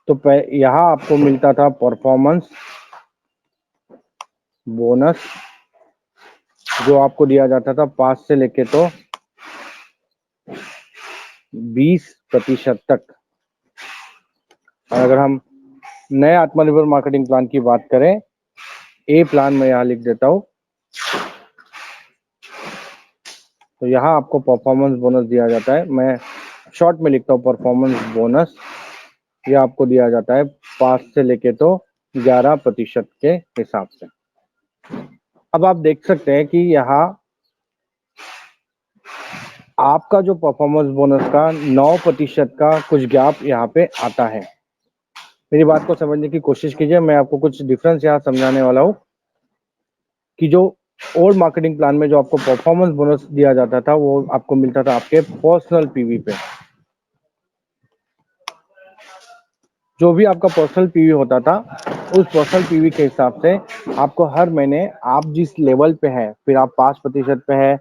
तो यहाँ आपको मिलता था परफॉर्मेंस बोनस, जो आपको दिया जाता था 5 से लेके तो 20% तक। और अगर हम नए आत्मनिर्भर मार्केटिंग प्लान की बात करें, ए प्लान में यहाँ लिख देता हूं, तो यहाँ आपको परफॉर्मेंस बोनस दिया जाता है। मैं शॉर्ट में लिखता हूँ परफॉर्मेंस बोनस, ये आपको दिया जाता है 5 से लेके तो 11% के हिसाब से। अब आप देख सकते हैं कि यहाँ आपका जो परफॉर्मेंस बोनस का 9% का कुछ गैप यहाँ पे आता है। मेरी बात को समझने की कोशिश कीजिए, मैं आपको कुछ डिफरेंस यहाँ समझाने वाला हूँ कि जो ओल्ड मार्केटिंग प्लान में जो आपको परफॉर्मेंस बोनस दिया जाता था वो आपको मिलता था आपके पर्सनल पीवी पे। जो भी आपका पर्सनल पीवी होता था उस पर्सनल पीवी के हिसाब से आपको हर महीने आप जिस लेवल पे है, फिर आप 5% पे है,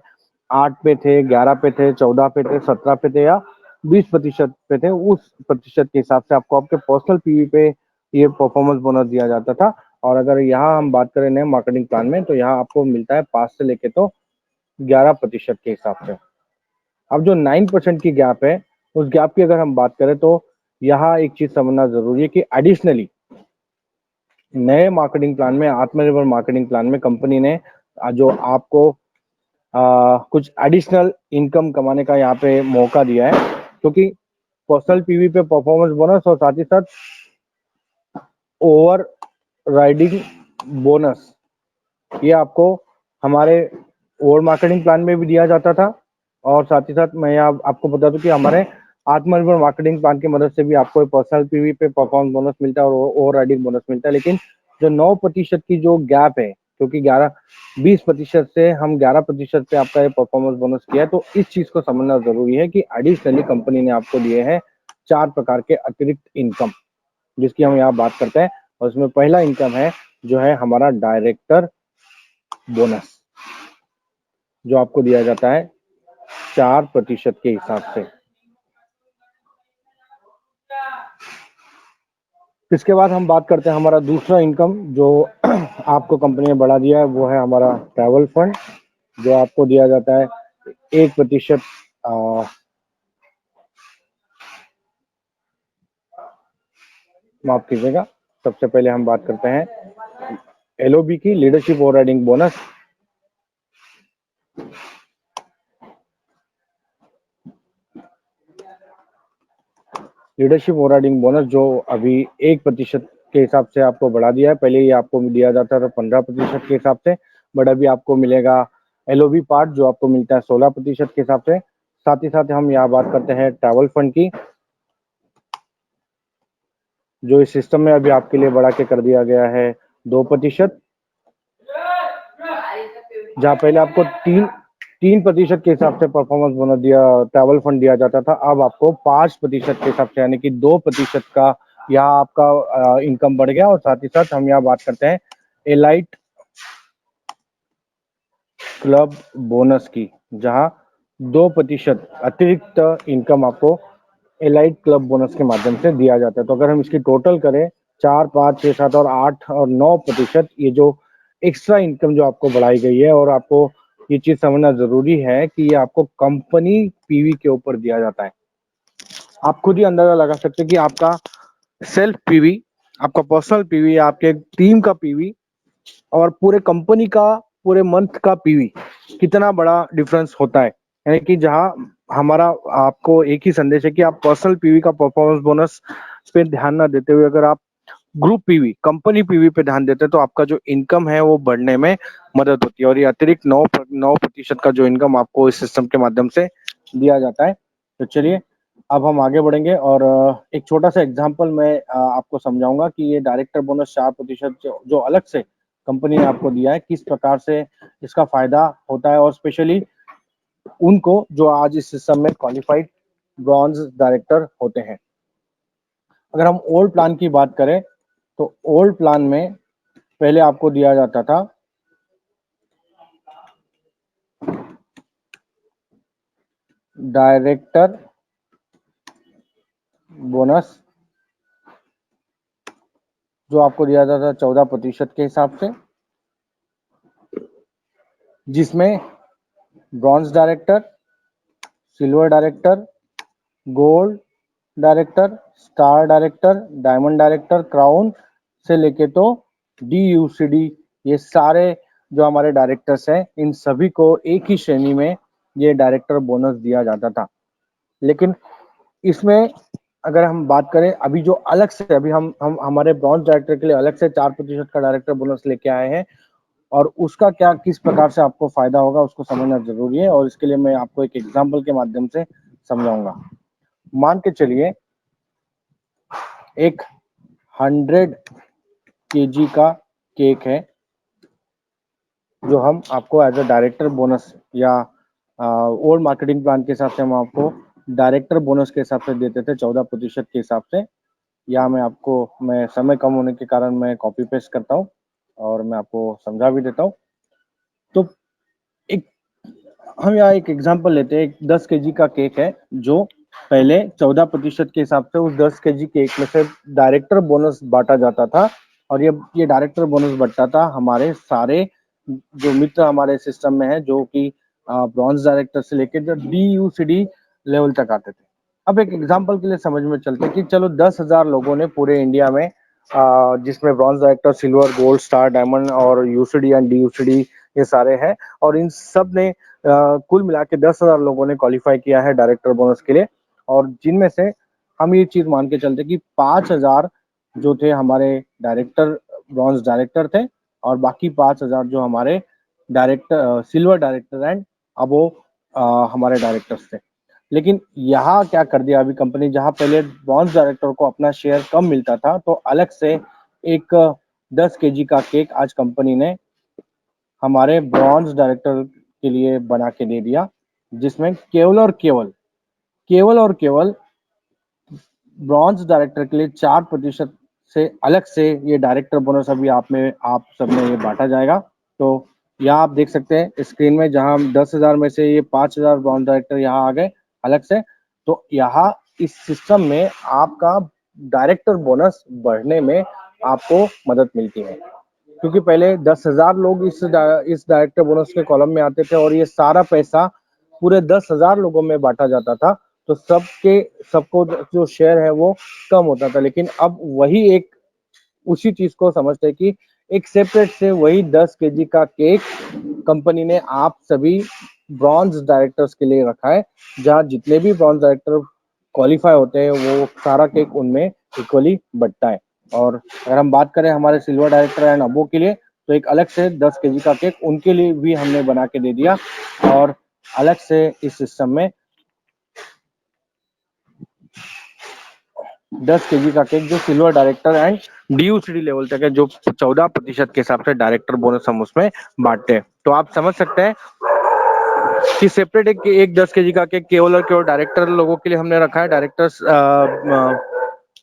8 पे थे, 11 पे थे, 14 पे थे, 17 पे थे या 20% पे थे, उस प्रतिशत के हिसाब से आपको आपके पर्सनल पीवी पे ये परफॉर्मेंस बोनस दिया जाता था। और अगर यहाँ हम बात करें नए मार्केटिंग प्लान में तो यहाँ आपको मिलता है 5 से लेके तो 11% के हिसाब से। अब जो 9% की गैप है उस गैप की अगर हम बात करें तो यहाँ एक चीज समझना जरूरी है कि एडिशनली नए मार्केटिंग प्लान में, आत्मनिर्भर मार्केटिंग प्लान में कंपनी ने जो आपको कुछ एडिशनल इनकम कमाने का यहाँ पे मौका दिया है, क्योंकि पर्सनल पीवी पे परफॉर्मेंस बोनस और साथ ही साथ ओवर राइडिंग बोनस, ये आपको हमारे ओवर मार्केटिंग प्लान में भी दिया जाता था। और साथ ही साथ मैं यहाँ आपको बता दूं कि हमारे आत्मनिर्भर मार्केटिंग प्लान की मदद से भी आपको पर्सनल पीवी पे परफॉर्मेंस बोनस मिलता है और ओवर राइडिंग बोनस मिलता है। लेकिन जो 9% की जो गैप है, क्योंकि 20% से हम 11% पे आपका ये परफॉर्मेंस बोनस किया है, तो इस चीज को समझना जरूरी है कि एडिशनली कंपनी ने आपको दिए हैं 4 प्रकार के अतिरिक्त इनकम, जिसकी हम यहाँ बात करते हैं। और उसमें पहला इनकम है जो है हमारा डायरेक्टर बोनस, जो आपको दिया जाता है 4% के हिसाब से। इसके बाद हम बात करते हैं हमारा दूसरा इनकम जो आपको कंपनी ने बढ़ा दिया है, वो है हमारा ट्रैवल फंड, जो आपको दिया जाता है 1%। माफ कीजिएगा, सबसे पहले हम बात करते हैं एलओबी की, leadership overriding bonus. Leadership overriding bonus जो अभी 1% के हिसाब से आपको बढ़ा दिया है। पहले ये आपको दिया जाता था 15% के हिसाब से, बट अभी आपको मिलेगा एलओबी पार्ट जो आपको मिलता है 16% के हिसाब से। साथ ही साथ हम यहाँ बात करते हैं ट्रैवल फंड की, जो इस सिस्टम में अभी आपके लिए बढ़ा के कर दिया गया है 2%। जहाँ पहले आपको 3% के हिसाब से परफॉर्मेंस बोनस दिया, ट्रैवल फंड दिया जाता था, अब आपको 5% के हिसाब से, यानी कि 2% का यहाँ आपका इनकम बढ़ गया। और साथ ही साथ हम यहाँ बात करते हैं एलाइट क्लब बोनस की, जहाँ 2% अतिरिक्त इनकम आपको एलाइट क्लब बोनस के माध्यम से दिया जाता है। तो अगर हम इसकी टोटल करें 4, 5, 6, 7 और 8 और 9%, ये जो एक्स्ट्रा इनकम जो आपको बढ़ाई गई है, और आपको ये चीज समझना जरूरी है कि ये आपको कंपनी पीवी के ऊपर दिया जाता है। आप खुद ही अंदाजा लगा सकते हैं कि आपका सेल्फ पीवी, आपका पर्सनल पीवी, आपके टीम का पीवी और पूरे कंपनी का पूरे मंथ का पीवी, कितना बड़ा डिफरेंस होता है। यानी कि जहां हमारा आपको एक ही संदेश है कि आप पर्सनल पीवी का परफॉर्मेंस बोनस पे ध्यान ना देते हुए अगर आप ग्रुप पीवी, कंपनी पीवी पे ध्यान देते हैं, तो आपका जो इनकम है वो बढ़ने में मदद होती है। और ये अतिरिक्त 9% का जो इनकम आपको इस सिस्टम के माध्यम से दिया जाता है। तो चलिए अब हम आगे बढ़ेंगे और एक छोटा सा एग्जांपल मैं आपको समझाऊंगा कि ये डायरेक्टर बोनस 4% जो अलग से कंपनी ने आपको दिया है, किस प्रकार से इसका फायदा होता है, और स्पेशली उनको जो आज इस सिस्टम में क्वालिफाइड ब्रॉन्ज डायरेक्टर होते हैं। अगर हम ओल्ड प्लान की बात करें तो ओल्ड प्लान में पहले आपको दिया जाता था डायरेक्टर बोनस, जो आपको दिया जाता था 14% के हिसाब से, जिसमें bronze director, silver director, gold director, star director, diamond director, crown से लेके तो DUCD, ये सारे जो हमारे डायरेक्टर्स हैं, इन सभी को एक ही श्रेणी में ये डायरेक्टर बोनस दिया जाता था। लेकिन इसमें अगर हम बात करें अभी जो अलग से, अभी हम हमारे ब्रॉन्ज डायरेक्टर के लिए अलग से 4% का डायरेक्टर बोनस लेके आए हैं, और उसका क्या किस प्रकार से आपको फायदा होगा उसको समझना जरूरी है। और इसके लिए मैं आपको एक एग्जाम्पल के माध्यम से समझाऊंगा। मान के चलिए एक 100 kg का केक है, जो हम आपको एज अ डायरेक्टर बोनस या ओल्ड मार्केटिंग प्लान के हिसाब से हम आपको डायरेक्टर बोनस के हिसाब से देते थे 14% के हिसाब से। या मैं समय कम होने के कारण मैं कॉपी पेस्ट करता हूँ और मैं आपको समझा भी देता हूँ। तो एक हम यहाँ एक एग्जांपल लेते हैं, एक 10 kg का केक है, जो पहले 14% के हिसाब से उस 10 kg केक में से डायरेक्टर बोनस बांटा जाता था। और ये डायरेक्टर बोनस बंटता था हमारे सारे जो मित्र हमारे सिस्टम में है, जो कि ब्रॉन्ज डायरेक्टर से लेकर जो DUCD लेवल तक आते थे। अब एक एग्जांपल के लिए समझ में चलते हैं कि चलो 10,000 लोगों ने पूरे इंडिया में, जिसमें bronze director, silver, gold, star, diamond और UCD एंड DUCD ये सारे हैं, और इन सब ने कुल मिला के 10,000 लोगों ने क्वालिफाई किया है डायरेक्टर बोनस के लिए। और जिनमें से हम ये चीज मान के चलते कि 5,000 जो थे हमारे डायरेक्टर, ब्रॉन्ज डायरेक्टर थे, और बाकी 5,000 जो हमारे डायरेक्टर, सिल्वर डायरेक्टर एंड अब वो हमारे डायरेक्टर्स थे। लेकिन यहाँ क्या कर दिया अभी कंपनी, जहाँ पहले ब्रॉन्ज डायरेक्टर को अपना शेयर कम मिलता था, तो अलग से एक 10 केजी का केक आज कंपनी ने हमारे ब्रॉन्ज डायरेक्टर के लिए बना के दे दिया, जिसमें केवल और केवल ब्रॉन्ज डायरेक्टर के लिए 4% से अलग से ये डायरेक्टर बोनस अभी आप सब में ये बांटा जाएगा। तो यहाँ आप देख सकते हैं स्क्रीन में, जहाँ 10,000 में से ये 5,000 ब्रॉन्ज डायरेक्टर यहाँ आ गए अलग से। तो यहाँ इस सिस्टम में आपका डायरेक्टर बोनस बढ़ने में आपको मदद मिलती है, क्योंकि पहले 10,000 लोग इस डायरेक्टर बोनस के कॉलम में आते थे और ये सारा पैसा पूरे 10,000 लोगों में बांटा जाता था, तो सबको जो शेयर है वो कम होता था। लेकिन अब वही एक उसी चीज को समझते हैं कि एक सेपरेट से वही 10 केजी का केक कंपनी ने आप सभी ब्रॉन्ज डायरेक्टर्स के लिए रखा है, जहाँ जितने भी ब्रॉन्ज डायरेक्टर क्वालिफाई होते हैं वो सारा केक उनमें इक्वली बंटता है। और अगर हम बात करें हमारे सिल्वर डायरेक्टर एंड अबो के लिए, तो एक अलग से 10 केजी का केक उनके लिए भी हमने बना के दे दिया, और अलग से इस सिस्टम में 10 केजी का केक जो silver director and DUCD level तक है, जो 14% के हिसाब से डायरेक्टर बोनस हम उसमें बांटते हैं। तो आप समझ सकते हैं कि सेपरेट एक 10 केजी का केक केवल और केवल डायरेक्टर लोगों के लिए हमने रखा है, डायरेक्टर्स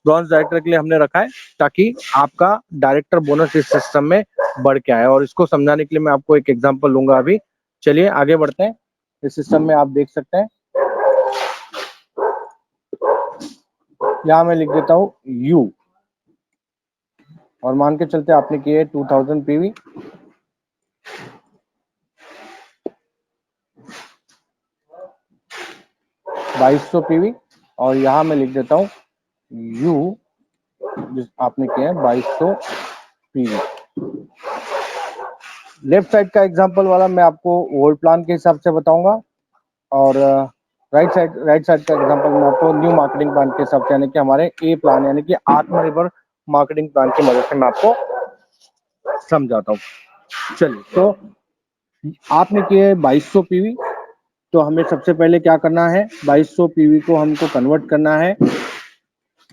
ब्रॉन्ज डायरेक्टर के लिए हमने रखा है, ताकि आपका डायरेक्टर बोनस इस सिस्टम में बढ़ के आए। और इसको समझाने के लिए मैं आपको एक एग्जांपल लूंगा अभी। चलिए आगे बढ़ते हैं। इस सिस्टम में आप देख सकते हैं, यहाँ मैं लिख देता हूँ यू, और मान के चलते आपने किए 2000 पीवी, 2200 पीवी, और यहाँ मैं लिख देता हूँ यू, जिस आपने किया है 2200 पीवी। लेफ्ट साइड का एग्जांपल वाला मैं आपको ओल्ड प्लान के हिसाब से बताऊंगा, और राइट साइड का एग्जांपल मैं आपको न्यू मार्केटिंग प्लान के हिसाब से, यानी कि हमारे ए प्लान, यानी कि आत्मनिर्भर मार्केटिंग प्लान की मदद से मैं आपको समझाता हूँ। चलिए, तो आपने किए 2200 पीवी, तो हमें सबसे पहले क्या करना है, 2200 पीवी को हमको कन्वर्ट करना है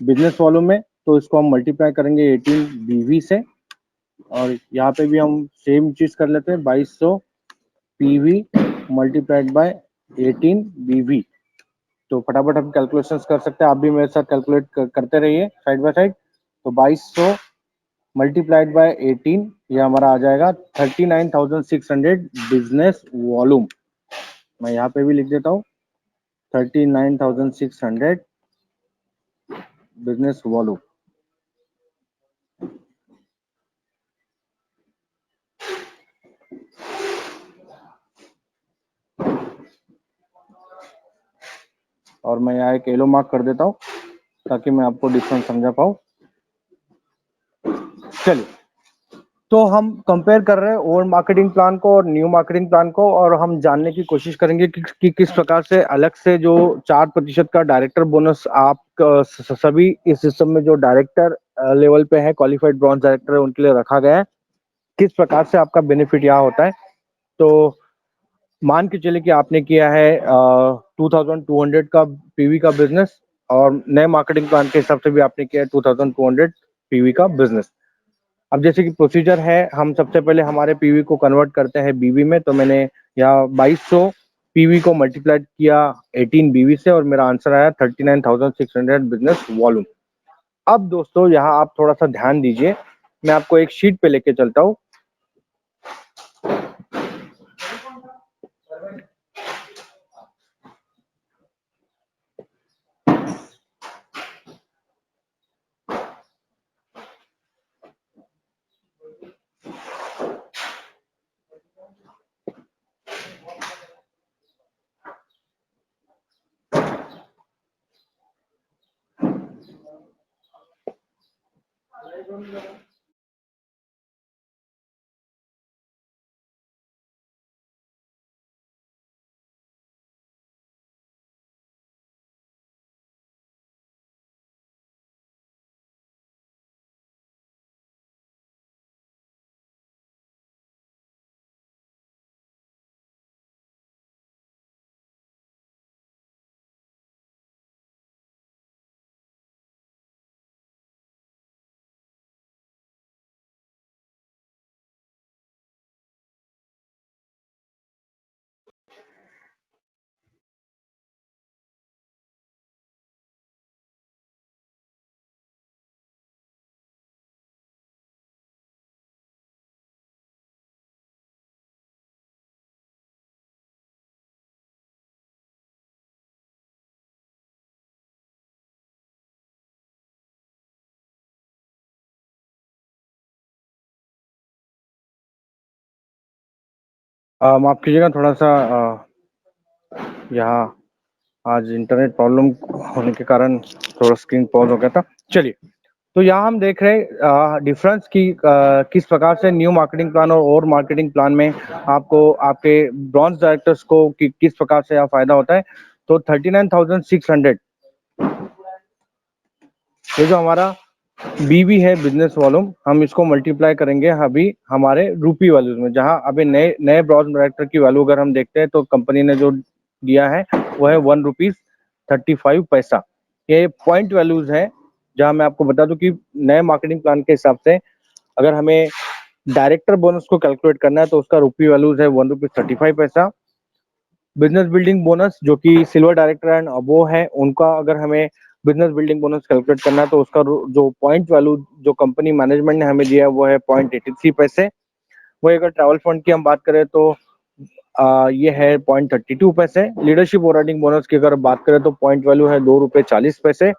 बिजनेस वॉल्यूम में। तो इसको हम मल्टीप्लाई करेंगे 18 बीवी से, और यहाँ पे भी हम सेम चीज कर लेते हैं, 2200 पीवी मल्टीप्लाइड बाय 18 बीवी। तो फटाफट हम कैलकुलेशंस कर सकते हैं, आप भी मेरे साथ कैलकुलेट करते रहिए साइड बाय साइड। तो 2200 मल्टीप्लाइड बाय 18, ये हमारा आ जाएगा 39,600 बिजनेस वॉल्यूम। मैं यहाँ पे भी लिख देता हूँ 39,600 बिजनेस वॉल्यूम। और मैं यहाँ एक येलो मार्क कर देता हूँ ताकि मैं आपको डिफरेंस समझा पाऊँ। चलिए, तो हम कंपेयर कर रहे हैं ओल्ड मार्केटिंग प्लान को और न्यू मार्केटिंग प्लान को, और हम जानने की कोशिश करेंगे कि किस प्रकार से अलग से जो 4% का डायरेक्टर बोनस आप सभी इस सिस्टम में जो डायरेक्टर लेवल पे है, क्वालिफाइड ब्रॉन्ज डायरेक्टर है, उनके लिए रखा गया है, किस प्रकार से आपका बेनिफिट यहाँ होता है। तो मान के चले कि आपने किया है 2200 का पीवी का बिजनेस, और नए मार्केटिंग प्लान के हिसाब से भी आपने किया है 2200 पीवी का बिजनेस। अब जैसे कि प्रोसीजर है, हम सबसे पहले हमारे पीवी को कन्वर्ट करते हैं बीवी में। तो मैंने यहाँ 2200 पीवी को मल्टीप्लाइड किया 18 बीवी से, और मेरा आंसर आया 39,600 बिजनेस वॉल्यूम। अब दोस्तों यहाँ आप थोड़ा सा ध्यान दीजिए, मैं आपको एक शीट पे लेके चलता हूँ। माफ कीजिएगा, थोड़ा सा यहाँ आज इंटरनेट प्रॉब्लम होने के कारण थोड़ा स्क्रीन पॉज हो गया था। चलिए, तो यहाँ हम देख रहे हैं डिफरेंस की किस प्रकार से न्यू मार्केटिंग प्लान और मार्केटिंग प्लान में आपको आपके ब्रॉन्ज डायरेक्टर्स को किस प्रकार से फायदा होता है। तो 39,600 ये जो हमारा बीवी है बिजनेस वॉल्यूम, हम इसको मल्टीप्लाई करेंगे अभी हमारे रूपी वैल्यूज में, जहां अभी नए नए ब्रॉन्ज डायरेक्टर की वैल्यू अगर हम देखते हैं तो कंपनी ने जो दिया है वो है ₹1.35। ये पॉइंट वैल्यूज है, जहां मैं आपको बता दूं कि नए मार्केटिंग प्लान के हिसाब से अगर हमें डायरेक्टर बोनस को कैलकुलेट करना है तो उसका रूपी वैल्यूज है ₹1.35। बिजनेस बिल्डिंग बोनस जो कि सिल्वर डायरेक्टर एंड अबो है, उनका अगर हमें बिजनेस बिल्डिंग बोनस कैलकुलेट करना है तो उसका जो पॉइंट वैल्यू जो कंपनी मैनेजमेंट ने हमें दिया है वो है ₹0.83। वही अगर ट्रैवल फंड की हम बात करें तो ये है ₹0.32। लीडरशिप ओवरराइडिंग बोनस की अगर बात करें तो पॉइंट वैल्यू है ₹2.40।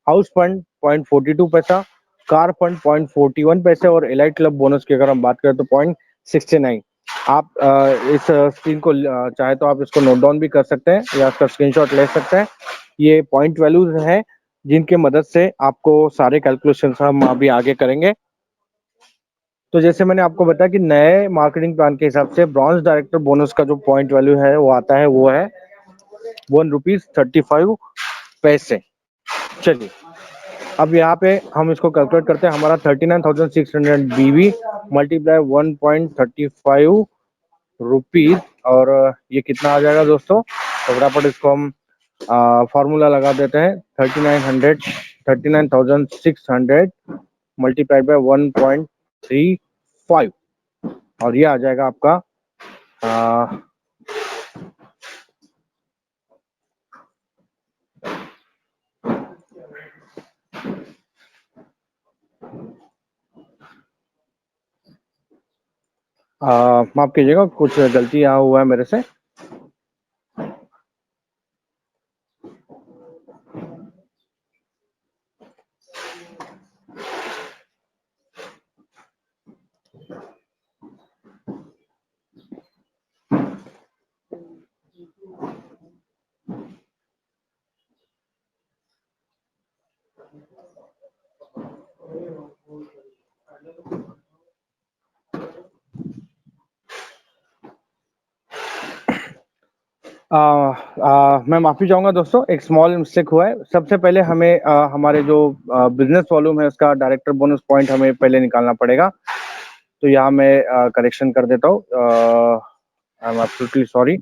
हाउस फंड ₹0.42, कार फंड ₹0.41 और एलाइट क्लब बोनस की अगर हम बात करें तो ₹0.69। आप इस स्क्रीन को चाहे तो आप इसको नोट डाउन भी कर सकते हैं या इसका स्क्रीनशॉट ले सकते हैं। ये पॉइंट वैल्यूज है जिनके मदद से आपको सारे कैलकुलेशन हम अभी आगे करेंगे। तो जैसे मैंने आपको बताया कि नए मार्केटिंग प्लान के हिसाब से ब्रॉन्ज डायरेक्टर बोनस का जो पॉइंट वैल्यू है वो आता है, वो है ₹1.35। चलिए, अब यहाँ पे हम इसको कैलकुलेट करते हैं। हमारा 39,600 बीवी मल्टीप्लाई 1.35 रुपीज, और ये कितना आ जाएगा दोस्तों। तो फटाफट इसको हम फॉर्मूला लगा देते हैं। 39,600 मल्टीप्लाइड बाय 1.35, और ये आ जाएगा आपका माफ कीजिएगा, कुछ गलती यहाँ हुआ है मेरे से। मैं माफी चाहूंगा दोस्तों, एक स्मॉल मिस्टेक हुआ है। सबसे पहले हमें हमारे जो बिजनेस वॉल्यूम है उसका डायरेक्टर बोनस पॉइंट हमें पहले निकालना पड़ेगा। तो यहाँ मैं करेक्शन कर देता हूँ। I am absolutely sorry.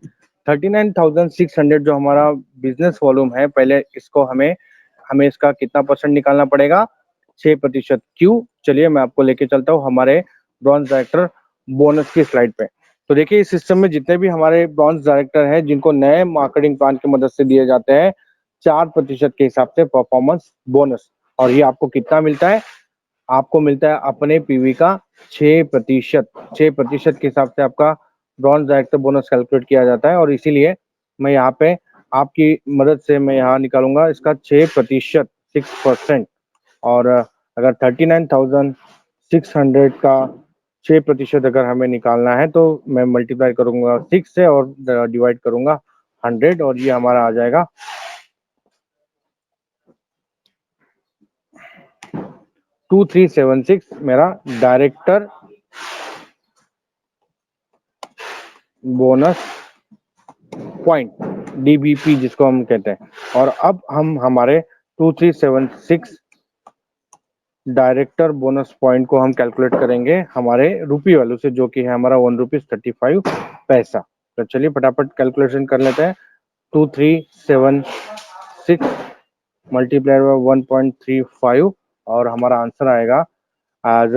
39,600 जो हमारा बिजनेस वॉल्यूम है, पहले इसको हमें हमें इसका कितना परसेंट निकालना पड़ेगा, 6%। क्यों, चलिए मैं आपको लेके चलता हूँ हमारे ब्रॉन्ज डायरेक्टर बोनस की स्लाइड पे। तो देखिए, इस सिस्टम में जितने भी हमारे ब्रॉन्ज डायरेक्टर हैं जिनको नए मार्केटिंग प्लान की मदद से दिए जाते हैं 4% के हिसाब से परफॉर्मेंस बोनस, और ये आपको कितना मिलता है, आपको मिलता है अपने पीवी का 6%। 6% के हिसाब से आपका ब्रॉन्ज डायरेक्टर बोनस कैलकुलेट किया जाता है, और इसीलिए मैं यहाँ पे आपकी मदद से मैं यहाँ निकालूंगा इसका 6%, 6%। और अगर 39,600 का 6% अगर हमें निकालना है तो मैं मल्टीप्लाई करूंगा 6 से और डिवाइड करूंगा 100, और ये हमारा आ जाएगा 2376 मेरा डायरेक्टर बोनस पॉइंट, डीबीपी जिसको हम कहते हैं। और अब हम हमारे 2376 डायरेक्टर बोनस पॉइंट को हम कैलकुलेट करेंगे हमारे रूपी वैल्यू से, जो कि है हमारा ₹1.35। तो चलिए फटाफट कैलकुलेशन कर लेते हैं। 2376 मल्टीप्लाइड बाय 1.35, और हमारा आंसर आएगा एज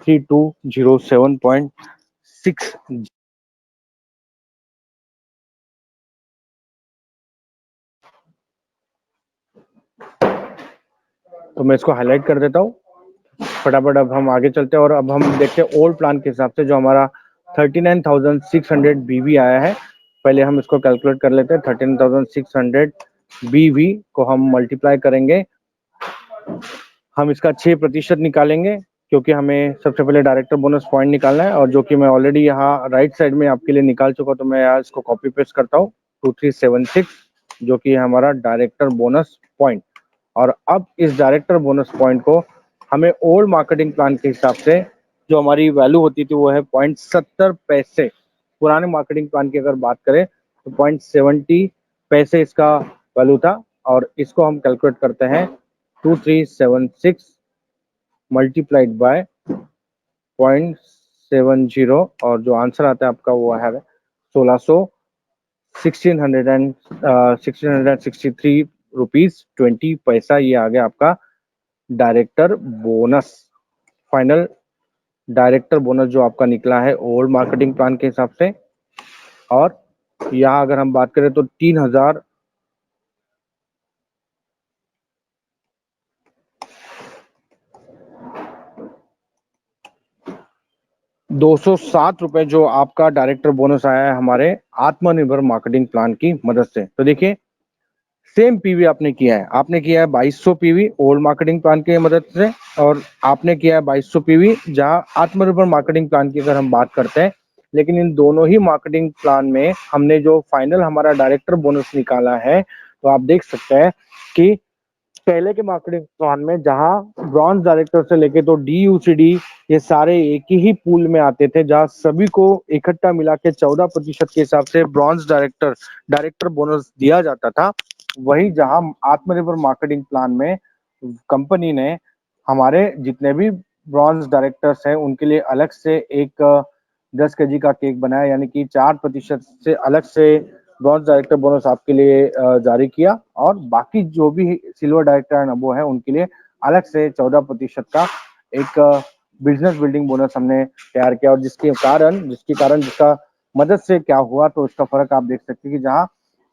3207.6। तो मैं इसको हाईलाइट कर देता हूँ फटाफट। अब हम आगे चलते हैं और अब हम देखते हैं ओल्ड प्लान के हिसाब से जो हमारा 39,600 बीवी आया है। पहले हम इसको कैलकुलेट कर लेते हैं। 39,600 बीवी को हम मल्टीप्लाई करेंगे, हम इसका 6% निकालेंगे क्योंकि हमें सबसे पहले डायरेक्टर बोनस पॉइंट निकालना है, और जो कि मैं ऑलरेडी यहाँ राइट साइड में आपके लिए निकाल चुका हूं, तो मैं यहाँ इसको कॉपी पेस्ट करता हूँ 2376, जो कि है हमारा डायरेक्टर बोनस पॉइंट। और अब इस डायरेक्टर बोनस पॉइंट को हमें ओल्ड मार्केटिंग प्लान के हिसाब से जो हमारी वैल्यू होती थी वो है 0.70 पुराने मार्केटिंग प्लान की अगर बात करें तो 0.70 इसका वैल्यू था। और इसको हम कैलकुलेट करते हैं 2376 मल्टीप्लाइड बाय 0.70, और जो आंसर आता है आपका वो है 1663 रुपीज 20 पैसा। ये आ गया आपका director bonus, final director bonus जो आपका निकला है ओल्ड मार्केटिंग प्लान के हिसाब से। और यहाँ अगर हम बात करें तो 3207 रुपए जो आपका डायरेक्टर बोनस आया है हमारे आत्मनिर्भर मार्केटिंग प्लान की मदद से। तो देखिए सेम पीवी आपने किया है, 2200 पीवी ओल्ड मार्केटिंग प्लान की मदद से, और आपने किया है 2200 पीवी जहां आत्मनिर्भर मार्केटिंग प्लान की अगर हम बात करते हैं। लेकिन इन दोनों ही मार्केटिंग प्लान में हमने जो फाइनल हमारा डायरेक्टर बोनस निकाला है, तो आप देख सकते हैं कि पहले के मार्केटिंग प्लान में जहां ब्रॉन्ज डायरेक्टर से लेके तो DUCD ये सारे एक ही पूल में आते थे, जहां सभी को इकट्ठा मिला के 14% के हिसाब से ब्रॉन्ज डायरेक्टर बोनस दिया जाता था। वही जहां आत्मनिर्भर मार्केटिंग प्लान में कंपनी ने हमारे जितने भी ब्रॉन्ज डायरेक्टर्स हैं उनके लिए अलग से एक 10 kg का केक बनाया, यानी कि 4% से अलग से ब्रॉन्ज डायरेक्टर बोनस आपके लिए जारी किया, और बाकी जो भी सिल्वर डायरेक्टर वो है उनके लिए अलग से 14% का एक बिजनेस बिल्डिंग बोनस हमने तैयार किया। और जिसका मदद से क्या हुआ, तो इसका फर्क आप देख सकते हैं कि जहां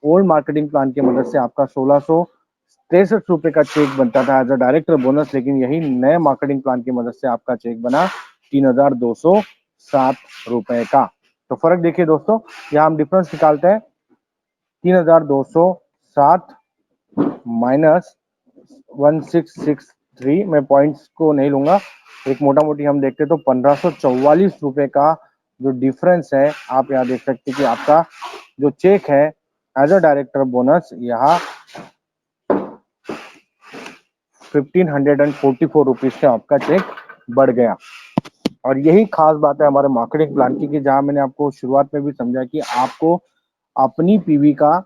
ओल्ड मार्केटिंग प्लान की मदद से आपका 1663 रुपए का चेक बनता था एज अ डायरेक्टर बोनस, लेकिन यही नए मार्केटिंग प्लान की मदद से आपका चेक बना 3207 रुपए का। तो फर्क देखिए दोस्तों, यहाँ हम डिफरेंस निकालते हैं 3207 माइनस 1663, मैं पॉइंट्स को नहीं लूंगा, एक मोटा मोटी हम देखते तो 1544 रुपए का जो डिफरेंस है आप यहाँ देख सकते हैं कि आपका जो चेक है एज अ डायरेक्टर बोनस यहाँ 1544 रुपीज से आपका चेक बढ़ गया। और यही खास बात है हमारे मार्केटिंग प्लान की, कि जहां मैंने आपको शुरुआत में भी समझा कि आपको अपनी पीवी का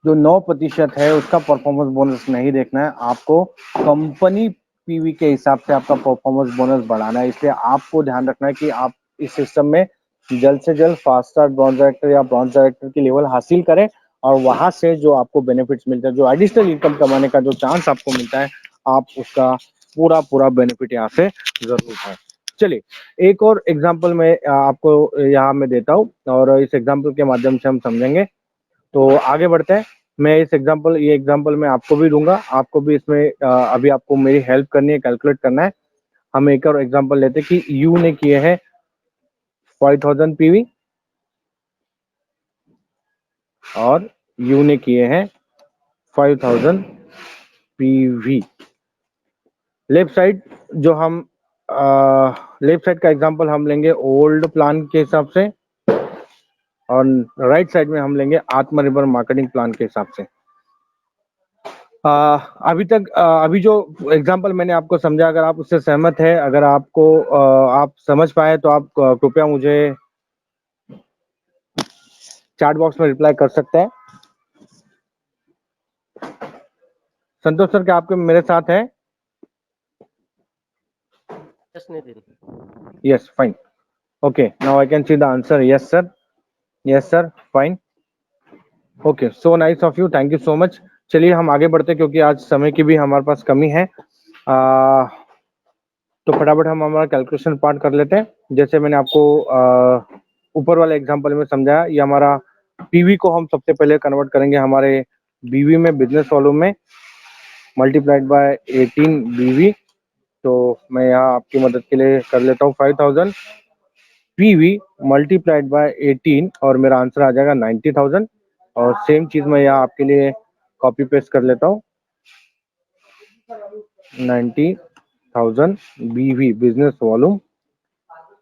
जो 9% है उसका परफॉर्मेंस बोनस नहीं देखना है, आपको कंपनी पीवी के हिसाब से आपका परफॉर्मेंस बोनस बढ़ाना है। इसलिए आपको ध्यान रखना है कि आप इस सिस्टम में जल्द से जल्द फास्ट स्टार ब्रॉन्ज डायरेक्टर या ब्रॉन्ज डायरेक्टर की लेवल हासिल करें, और वहां से जो आपको बेनिफिट्स मिलता है, जो एडिशनल इनकम कमाने का जो चांस आपको मिलता है, आप उसका पूरा पूरा बेनिफिट यहाँ से जरूर उठाएं। चलिए एक और एग्जाम्पल मैं आपको यहाँ मैं देता हूँ, और इस एग्जाम्पल के माध्यम से हम समझेंगे। तो आगे बढ़ते हैं। मैं ये एग्जांपल मैं आपको भी दूंगा, आपको भी इसमें अभी आपको मेरी हेल्प करनी है, कैलकुलेट करना है। हम एक और एग्जांपल लेते हैं कि यू ने किए हैं 5000 पीवी और यू ने किए हैं 5000 पीवी। लेफ्ट साइड जो हम लेफ्ट साइड का एग्जांपल हम लेंगे ओल्ड प्लान के हिसाब से, और राइट साइड में हम लेंगे आत्मनिर्भर मार्केटिंग प्लान के हिसाब से। अभी जो एग्जांपल मैंने आपको समझा, अगर आप उससे सहमत है, अगर आपको आप समझ पाए, तो आप कृपया मुझे चैट बॉक्स में रिप्लाई कर सकते हैं। संतोष सर, क्या आपके मेरे साथ है? Yes Nitin. Yes, fine, okay, now I can see the answer. Yes sir, yes sir, fine, okay, so nice of you, thank you so much. चलिए हम आगे बढ़ते हैं, क्योंकि आज समय की भी हमारे पास कमी है। तो फटाफट हम हमारा कैलकुलेशन पार्ट कर लेते हैं। जैसे मैंने आपको ऊपर वाले एग्जांपल में समझाया, ये हमारा पीवी को हम सबसे पहले कन्वर्ट करेंगे हमारे बीवी में, बिजनेस वॉल्यूम में, मल्टीप्लाइड बाय 18 बीवी। तो मैं यहाँ आपकी मदद के लिए कर लेता हूँ 5000 पीवी मल्टीप्लाइड बाय 18, और मेरा आंसर आ जाएगा 90,000। और सेम चीज मैं यहाँ आपके लिए कॉपी पेस्ट कर लेता हूँ 90,000। 90,000 BV बिजनेस वॉल्यूम।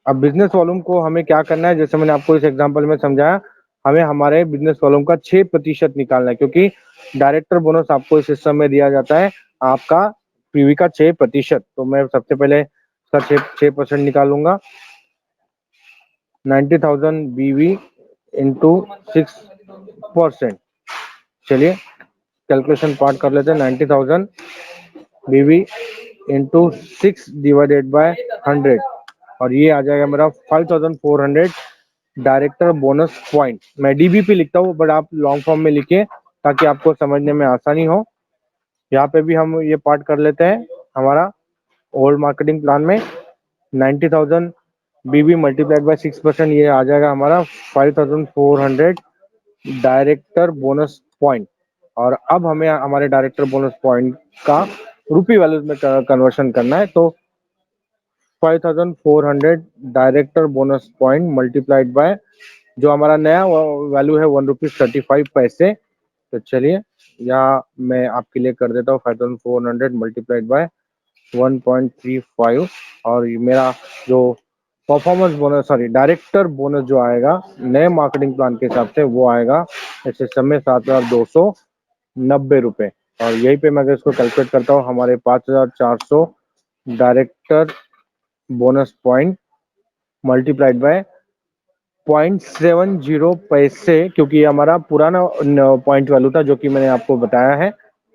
अब बिजनेस वॉल्यूम को हमें क्या करना है, जैसे मैंने आपको इस एग्जांपल में समझाया, हमें हमारे बिजनेस वॉल्यूम का 6% निकालना है, क्योंकि डायरेक्टर बोनस आपको इस सिस्टम में दिया जाता है आपका पीवी का 6%। तो मैं सबसे पहले इसका 6% निकालूंगा। 90,000 BV इंटू 6%। चलिए कैलकुलेशन पार्ट कर लेते हैं। 90,000 BV इंटू 6 डिवाइडेड बाय 100, और ये आ जाएगा मेरा 5,400 डायरेक्टर बोनस पॉइंट। मैं डीबीपी लिखता हूँ, बट आप लॉन्ग फॉर्म में लिखिए ताकि आपको समझने में आसानी हो। यहाँ पे भी हम ये पार्ट कर लेते हैं हमारा ओल्ड मार्केटिंग प्लान में। 90,000 बीबी मल्टीप्लाइड बाय 6%, ये आ जाएगा हमारा 5,400 डायरेक्टर बोनस पॉइंट। और अब हमें हमारे डायरेक्टर बोनस पॉइंट का रुपी वैल्यूज में कन्वर्शन करना है। तो 5,400 director bonus point multiplied by जो हमारा नया वैल्यू है 1 रुपीज 35 पैसे। तो चलिए यहाँ मैं आपके लिए कर देता हूँ 5,400 मल्टीप्लाइड बाय 1.35, और ये मेरा जो performance bonus, sorry director bonus जो आएगा नए मार्केटिंग प्लान के हिसाब से, वो आएगा इस सिस्टम में 7,290 रुपये। और यहीं पे मैं अगर इसको कैलकुलेट करता हूँ, हमारे 5,400 director bonus point multiplied by 0.70 पैसे, क्योंकि ये हमारा पुराना पॉइंट वैल्यू था जो कि मैंने आपको बताया है।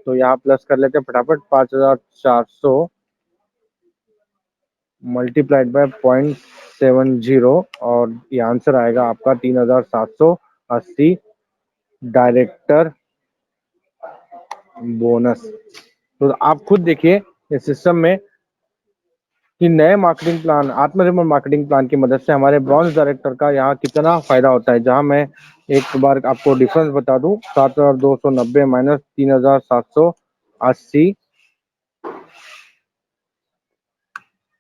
तो यहाँ प्लस कर लेते हैं फटाफट। 5,400 मल्टीप्लाइड बाय 0.70, और ये आंसर आएगा आपका 3,780 डायरेक्टर बोनस। तो आप खुद देखिए इस सिस्टम में कि नए मार्केटिंग प्लान, आत्मनिर्भर मार्केटिंग प्लान की मदद से हमारे ब्रॉन्ज डायरेक्टर का यहाँ कितना फायदा होता है। जहां मैं एक बार आपको डिफरेंस बता दूं, 7,290 माइनस 3,780,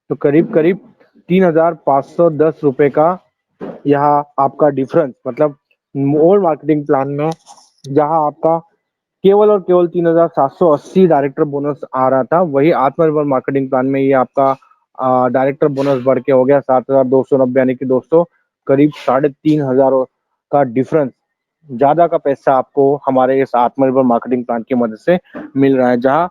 तो करीब करीब 3,510 रुपए का यहाँ आपका डिफरेंस, मतलब ओल्ड मार्केटिंग प्लान में जहां आपका केवल और केवल 3,780 डायरेक्टर बोनस आ रहा था, वही आत्मनिर्भर मार्केटिंग प्लान में ये आपका डायरेक्टर बोनस बढ़ के हो गया 7,290, यानी कि दोस्तों करीब 3,500 का डिफरेंस, ज्यादा का पैसा आपको हमारे इस आत्मनिर्भर मार्केटिंग प्लान की मदद से मिल रहा है। जहां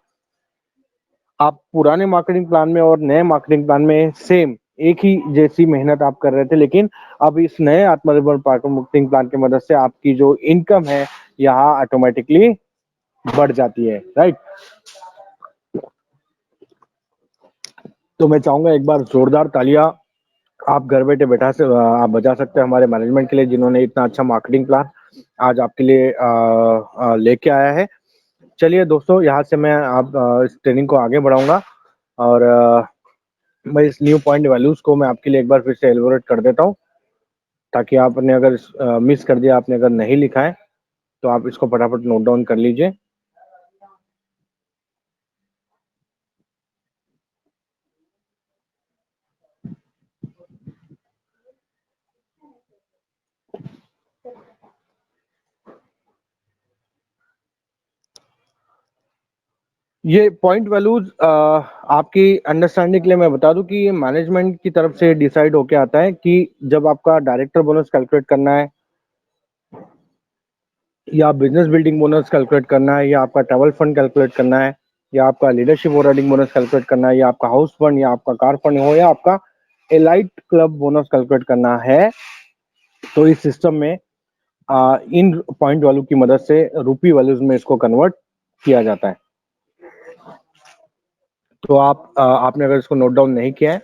आप पुराने मार्केटिंग प्लान में और नए मार्केटिंग प्लान में सेम एक ही जैसी मेहनत आप कर रहे थे, लेकिन अब इस नए आत्मनिर्भर मार्केटिंग प्लान की मदद से आपकी जो इनकम है यहाँ ऑटोमेटिकली बढ़ जाती है, राइट। तो मैं चाहूंगा एक बार जोरदार तालियां आप घर बैठे बैठा से आप बजा सकते हैं हमारे मैनेजमेंट के लिए, जिन्होंने इतना अच्छा मार्केटिंग प्लान आज आपके लिए लेके आया है। चलिए दोस्तों, यहाँ से मैं आप इस ट्रेनिंग को आगे बढ़ाऊंगा, और मैं इस न्यू पॉइंट वैल्यूज को मैं आपके लिए एक बार फिर से एलिबोरेट कर देता हूँ, ताकि आपने अगर मिस कर दिया, आपने अगर नहीं लिखा है, तो आप इसको फटाफट नोट डाउन कर लीजिए। ये पॉइंट वैल्यूज आपकी अंडरस्टैंडिंग के लिए मैं बता दूं कि ये मैनेजमेंट की तरफ से डिसाइड होके आता है कि जब आपका डायरेक्टर बोनस कैलकुलेट करना है, या बिजनेस बिल्डिंग बोनस कैलकुलेट करना है, या आपका ट्रैवल फंड कैलकुलेट करना है, या आपका लीडरशिप ओवरराइडिंग बोनस कैलकुलेट करना है, या आपका हाउस फंड, या आपका कार फंड हो, या आपका एलाइट क्लब बोनस कैलकुलेट करना है, तो इस सिस्टम में इन पॉइंट वैल्यू की मदद से रुपी वैल्यूज में इसको कन्वर्ट किया जाता है। तो आपने अगर इसको नोट डाउन नहीं किया है,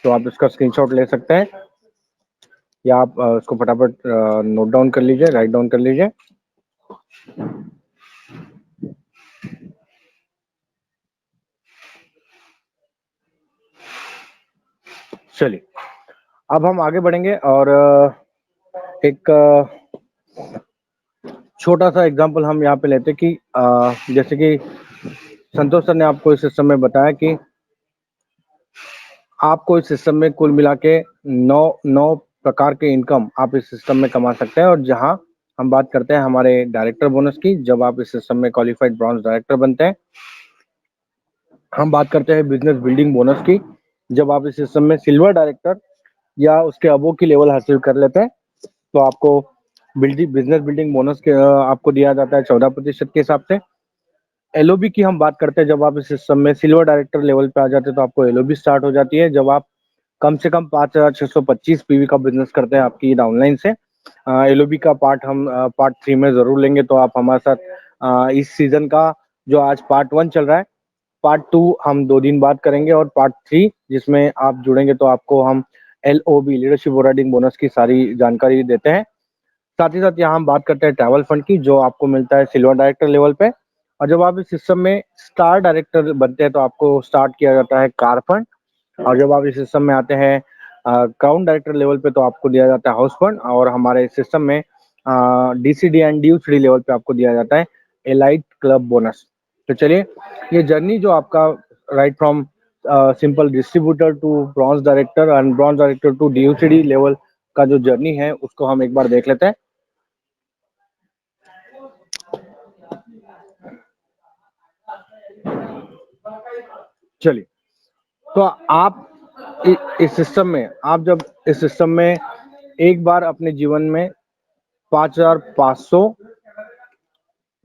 तो आप इसका स्क्रीनशॉट ले सकते हैं, या आप इसको फटाफट नोट डाउन कर लीजिए, राइट डाउन कर लीजिए। चलिए अब हम आगे बढ़ेंगे, और एक छोटा सा एग्जांपल हम यहाँ पे लेते हैं कि जैसे कि संतोष सर ने आपको इस सिस्टम में बताया कि आपको इस सिस्टम में कुल मिला के 9 प्रकार के इनकम आप इस सिस्टम में कमा सकते हैं। और जहां हम बात करते हैं हमारे डायरेक्टर बोनस की, जब आप इस सिस्टम में क्वालिफाइड ब्रॉन्ज डायरेक्टर बनते हैं, हम बात करते हैं बिजनेस बिल्डिंग बोनस की। जब आप इस सिस्टम में सिल्वर डायरेक्टर या उसके अबो की लेवल हासिल कर लेते हैं तो आपको बिजनेस बिल्डिंग बोनस के आपको दिया जाता है 14% के हिसाब से। एलओबी की हम बात करते हैं, जब आप इस सिस्टम में सिल्वर डायरेक्टर लेवल पे आ जाते हैं तो आपको एलओबी स्टार्ट हो जाती है जब आप कम से कम 5,625 पीवी का बिजनेस करते हैं आपकी डाउनलाइन से। एलओबी का पार्ट हम पार्ट 3 में जरूर लेंगे, तो आप हमारे साथ इस सीजन का जो आज पार्ट 1 चल रहा है, पार्ट 2 हम 2 दिन बाद करेंगे, और पार्ट 3 जिसमें आप जुड़ेंगे तो आपको हम एलओबी लीडरशिप ओवरराइडिंग बोनस की सारी जानकारी देते हैं। साथ ही साथ यहाँ हम बात करते हैं ट्रैवल फंड की, जो आपको मिलता है सिल्वर डायरेक्टर लेवल पे। और जब आप इस सिस्टम में स्टार डायरेक्टर बनते हैं तो आपको स्टार्ट किया जाता है कार फंड। और जब आप इस सिस्टम में आते हैं क्राउन डायरेक्टर लेवल पे तो आपको दिया जाता है हाउस फंड। और हमारे सिस्टम में डीसीडी एंड डी लेवल पे आपको दिया जाता है एलाइट क्लब बोनस। तो चलिए, ये जर्नी जो आपका right from simple distributor to bronze director and bronze director to DUCD level का जो जर्नी है उसको हम एक बार देख लेते हैं। चलिए, तो आप इस सिस्टम में, आप जब इस सिस्टम में एक बार अपने जीवन में 5,500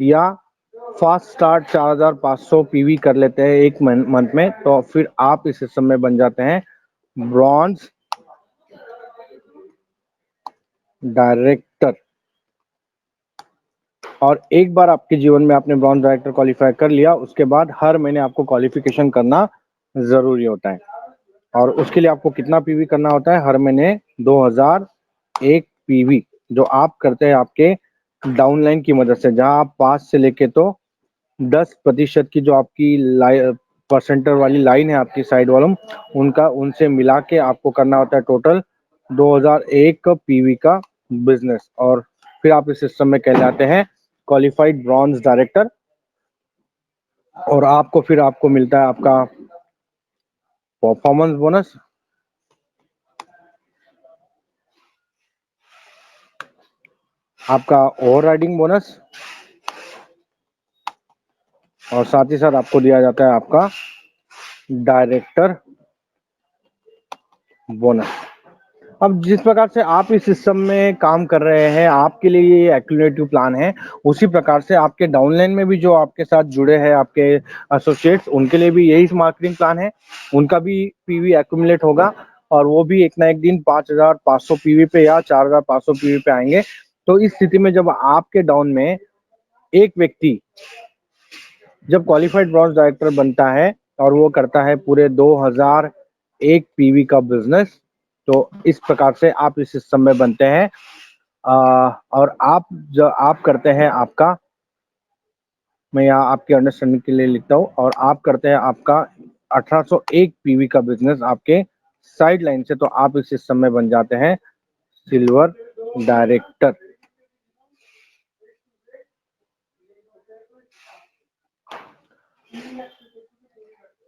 या फास्ट स्टार्ट 4,500 पीवी कर लेते हैं एक मंथ में, तो फिर आप इस सिस्टम में बन जाते हैं ब्रॉन्ज डायरेक्टर। और एक बार आपके जीवन में आपने ब्रॉन्ज डायरेक्टर क्वालिफाई कर लिया, उसके बाद हर महीने आपको क्वालिफिकेशन करना जरूरी होता है। और उसके लिए आपको कितना पीवी करना होता है? हर महीने 2001 पीवी, जो आप करते हैं आपके डाउनलाइन की मदद से, जहां आप 5 से लेके तो 10% की जो आपकी परसेंटर वाली लाइन है आपकी साइड वालों, उनका उनसे मिला के आपको करना होता है टोटल 2001 पीवी का बिजनेस। और फिर आप इस सिस्टम में कहलाते हैं क्वालिफाइड ब्रॉन्ज डायरेक्टर। और आपको फिर आपको मिलता है आपका परफॉर्मेंस बोनस, आपका ओवरराइडिंग बोनस, और साथ ही साथ आपको दिया जाता है आपका डायरेक्टर बोनस। अब जिस प्रकार से आप इस सिस्टम में काम कर रहे हैं, आपके लिए ये एक्यूमुलेटिव प्लान है, उसी प्रकार से आपके डाउनलाइन में भी जो आपके साथ जुड़े हैं आपके एसोसिएट्स, उनके लिए भी यही मार्केटिंग प्लान है। उनका भी पीवी एक्यूमुलेट होगा और वो भी एक ना एक दिन 5,500 पीवी पे या 4,500 पीवी पे आएंगे। तो इस स्थिति में जब आपके डाउन में एक व्यक्ति जब क्वालिफाइड ब्रॉन्ज डायरेक्टर बनता है और वो करता है पूरे 2001 पीवी का बिजनेस, तो इस प्रकार से आप इस सिस्टम में बनते हैं। और आप करते हैं आपका, मैं यहाँ आपके अंडरस्टैंडिंग के लिए लिखता हूँ, और आप करते हैं आपका 1801 पीवी का बिजनेस आपके साइड लाइन से, तो आप इस सिस्टम में बन जाते हैं सिल्वर डायरेक्टर।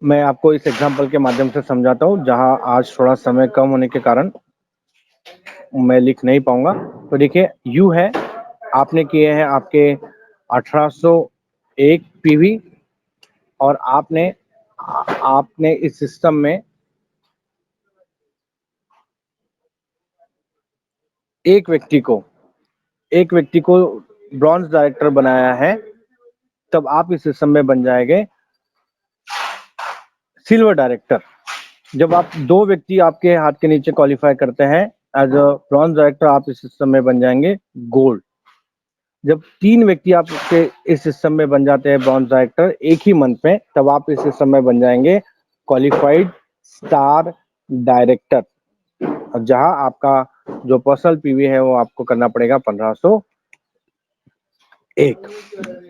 मैं आपको इस एग्जांपल के माध्यम से समझाता हूँ, जहां आज थोड़ा समय कम होने के कारण मैं लिख नहीं पाऊंगा। तो देखिए, यू है, आपने किए हैं आपके 1801 पीवी, और आपने इस सिस्टम में एक व्यक्ति को ब्रॉन्ज डायरेक्टर बनाया है, तब आप इस सिस्टम में बन जाएंगे सिल्वर डायरेक्टर। जब आप 2 व्यक्ति आपके हाथ के नीचे क्वालिफाई करते हैं एज अ ब्रॉन्ज डायरेक्टर, आप इस सिस्टम में बन जाएंगे गोल्ड। जब 3 व्यक्ति आपके इस सिस्टम में बन जाते हैं ब्रॉन्ज डायरेक्टर एक ही मंथ में, तब आप इस सिस्टम में बन जाएंगे क्वालिफाइड स्टार डायरेक्टर। और जहां आपका जो पर्सनल पीवी है वो आपको करना पड़ेगा 1501।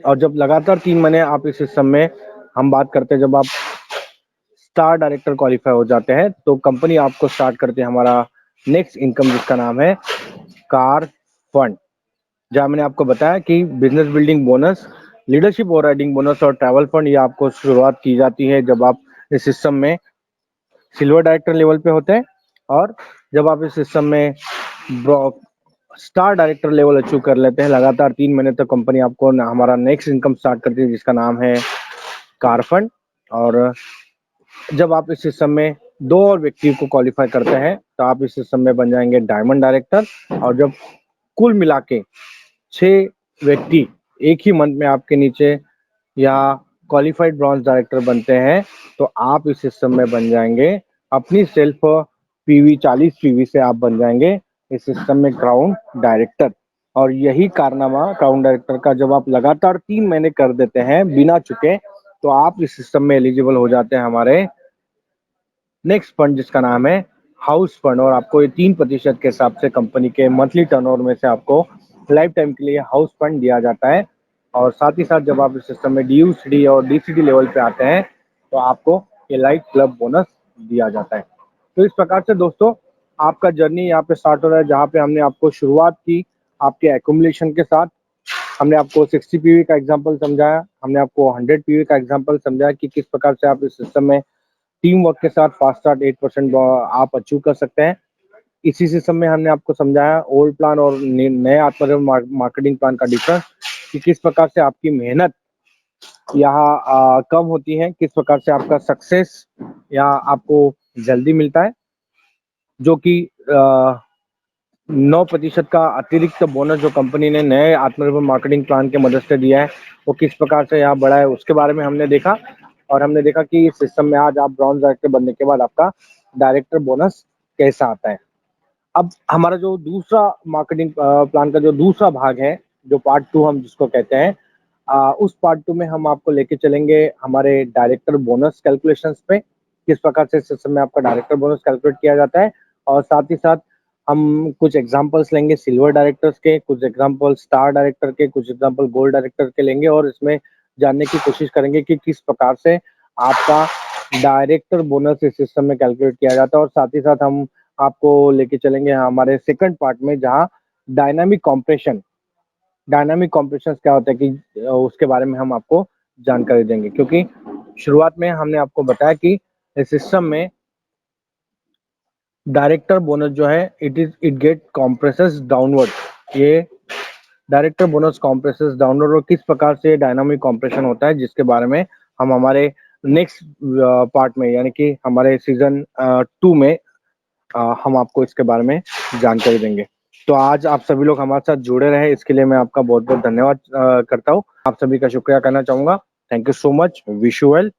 और जब लगातार 3 महीने आप इस सिस्टम में, हम बात करते हैं जब आप स्टार डायरेक्टर क्वालिफाई हो जाते हैं, तो कंपनी आपको स्टार्ट करती है हमारा नेक्स्ट इनकम, जिसका नाम है कार फंड। जहां मैंने आपको बताया कि business building bonus, leadership overriding bonus और ट्रैवल फंड, ये आपको शुरुआत की जाती है जब आप इस सिस्टम में सिल्वर डायरेक्टर लेवल पे होते हैं। और जब आप इस सिस्टम में स्टार डायरेक्टर लेवल अचीव कर लेते हैं, लगातार 3 महीने तक कंपनी आपको हमारा नेक्स्ट इनकम स्टार्ट करती है, जिसका नाम है कार फंड। और जब आप इस सिस्टम में 2 और व्यक्ति को क्वालिफाई करते हैं तो आप इस सिस्टम में बन जाएंगे डायमंड डायरेक्टर। और जब कुल मिला के 6 व्यक्ति एक ही मंथ में आपके नीचे या क्वालिफाइड ब्रॉन्ज डायरेक्टर बनते हैं तो आप इस सिस्टम में बन जाएंगे अपनी सेल्फ पीवी 40 पीवी से आप बन जाएंगे इस सिस्टम में क्राउन डायरेक्टर। और यही कारनामा क्राउन डायरेक्टर का जब आप लगातार 3 महीने कर देते हैं बिना चुके तो आप इस सिस्टम में एलिजिबल हो जाते हैं हमारे नेक्स्ट फंड जिसका नाम है हाउस फंड। और आपको ये 3% के हिसाब से कंपनी के मंथली टर्नओवर में से आपको लाइफ टाइम के लिए हाउस फंड दिया जाता है। और साथ ही साथ जब आप इस सिस्टम में DUCD और DCD लेवल पे आते हैं तो आपको ये लाइफ क्लब बोनस दिया जाता है। तो इस प्रकार से दोस्तों आपका जर्नी यहाँ पे स्टार्ट हो रहा है, जहाँ पे हमने आपको शुरुआत की आपके एक्यूमुलेशन के साथ। हमने आपको 60 पीवी का एग्जाम्पल समझाया, हमने आपको 100 पीवी का एग्जाम्पल समझाया कि किस प्रकार से आप इस सिस्टम में टीम वर्क के साथ फास्ट स्टार्ट 8% आप अचीव कर सकते हैं। इसी सिस्टम में हमने आपको समझाया ओल्ड प्लान और नए आत्मनिर्भर मार्केटिंग प्लान का डिफरेंस, कि किस प्रकार से आपकी मेहनत यहाँ कम होती है, किस प्रकार से आपका सक्सेस यहाँ आपको जल्दी मिलता है, जो कि 9% का अतिरिक्त बोनस जो कंपनी ने नए आत्मनिर्भर मार्केटिंग प्लान के मदद से दिया है वो किस प्रकार से यहाँ बढ़ा है उसके बारे में हमने देखा। और हमने देखा कि इस सिस्टम में आज आप ब्रॉन्ज डायरेक्टर बनने के बाद आपका डायरेक्टर बोनस कैसा आता है। अब हमारा जो दूसरा मार्केटिंग प्लान का जो दूसरा भाग है, जो पार्ट 2 हम जिसको कहते हैं, उस पार्ट 2 में हम आपको लेके चलेंगे हमारे डायरेक्टर बोनस कैलकुलेशंस पे, किस प्रकार से सिस्टम में आपका डायरेक्टर बोनस कैलकुलेट किया जाता है। और साथ ही साथ हम कुछ एग्जांपल्स लेंगे सिल्वर डायरेक्टर्स के, कुछ एग्जांपल स्टार डायरेक्टर के, कुछ एग्जांपल गोल्ड डायरेक्टर के लेंगे और इसमें जानने की कोशिश करेंगे कि किस प्रकार से आपका डायरेक्टर बोनस इस सिस्टम में कैलकुलेट किया जाता है। और साथ ही साथ हम आपको लेके चलेंगे हमारे सेकंड पार्ट में, जहाँ डायनामिक कॉम्प्रेशन क्या होता है कि उसके बारे में हम आपको जानकारी देंगे। क्योंकि शुरुआत में हमने आपको बताया कि इस सिस्टम में डायरेक्टर बोनस जो है इट गेट कॉम्प्रेसेस डाउनवर्ड। ये डायरेक्टर बोनस कॉम्प्रेसेस डाउनवर्ड और किस प्रकार से डायनामिक कॉम्प्रेशन होता है जिसके बारे में हम हमारे नेक्स्ट पार्ट में यानी कि हमारे सीजन 2 में हम आपको इसके बारे में जानकारी देंगे। तो आज आप सभी लोग हमारे साथ जुड़े रहे इसके लिए मैं आपका बहुत बहुत धन्यवाद करता हूँ। आप सभी का शुक्रिया करना चाहूंगा। Thank you so much. Wish you well.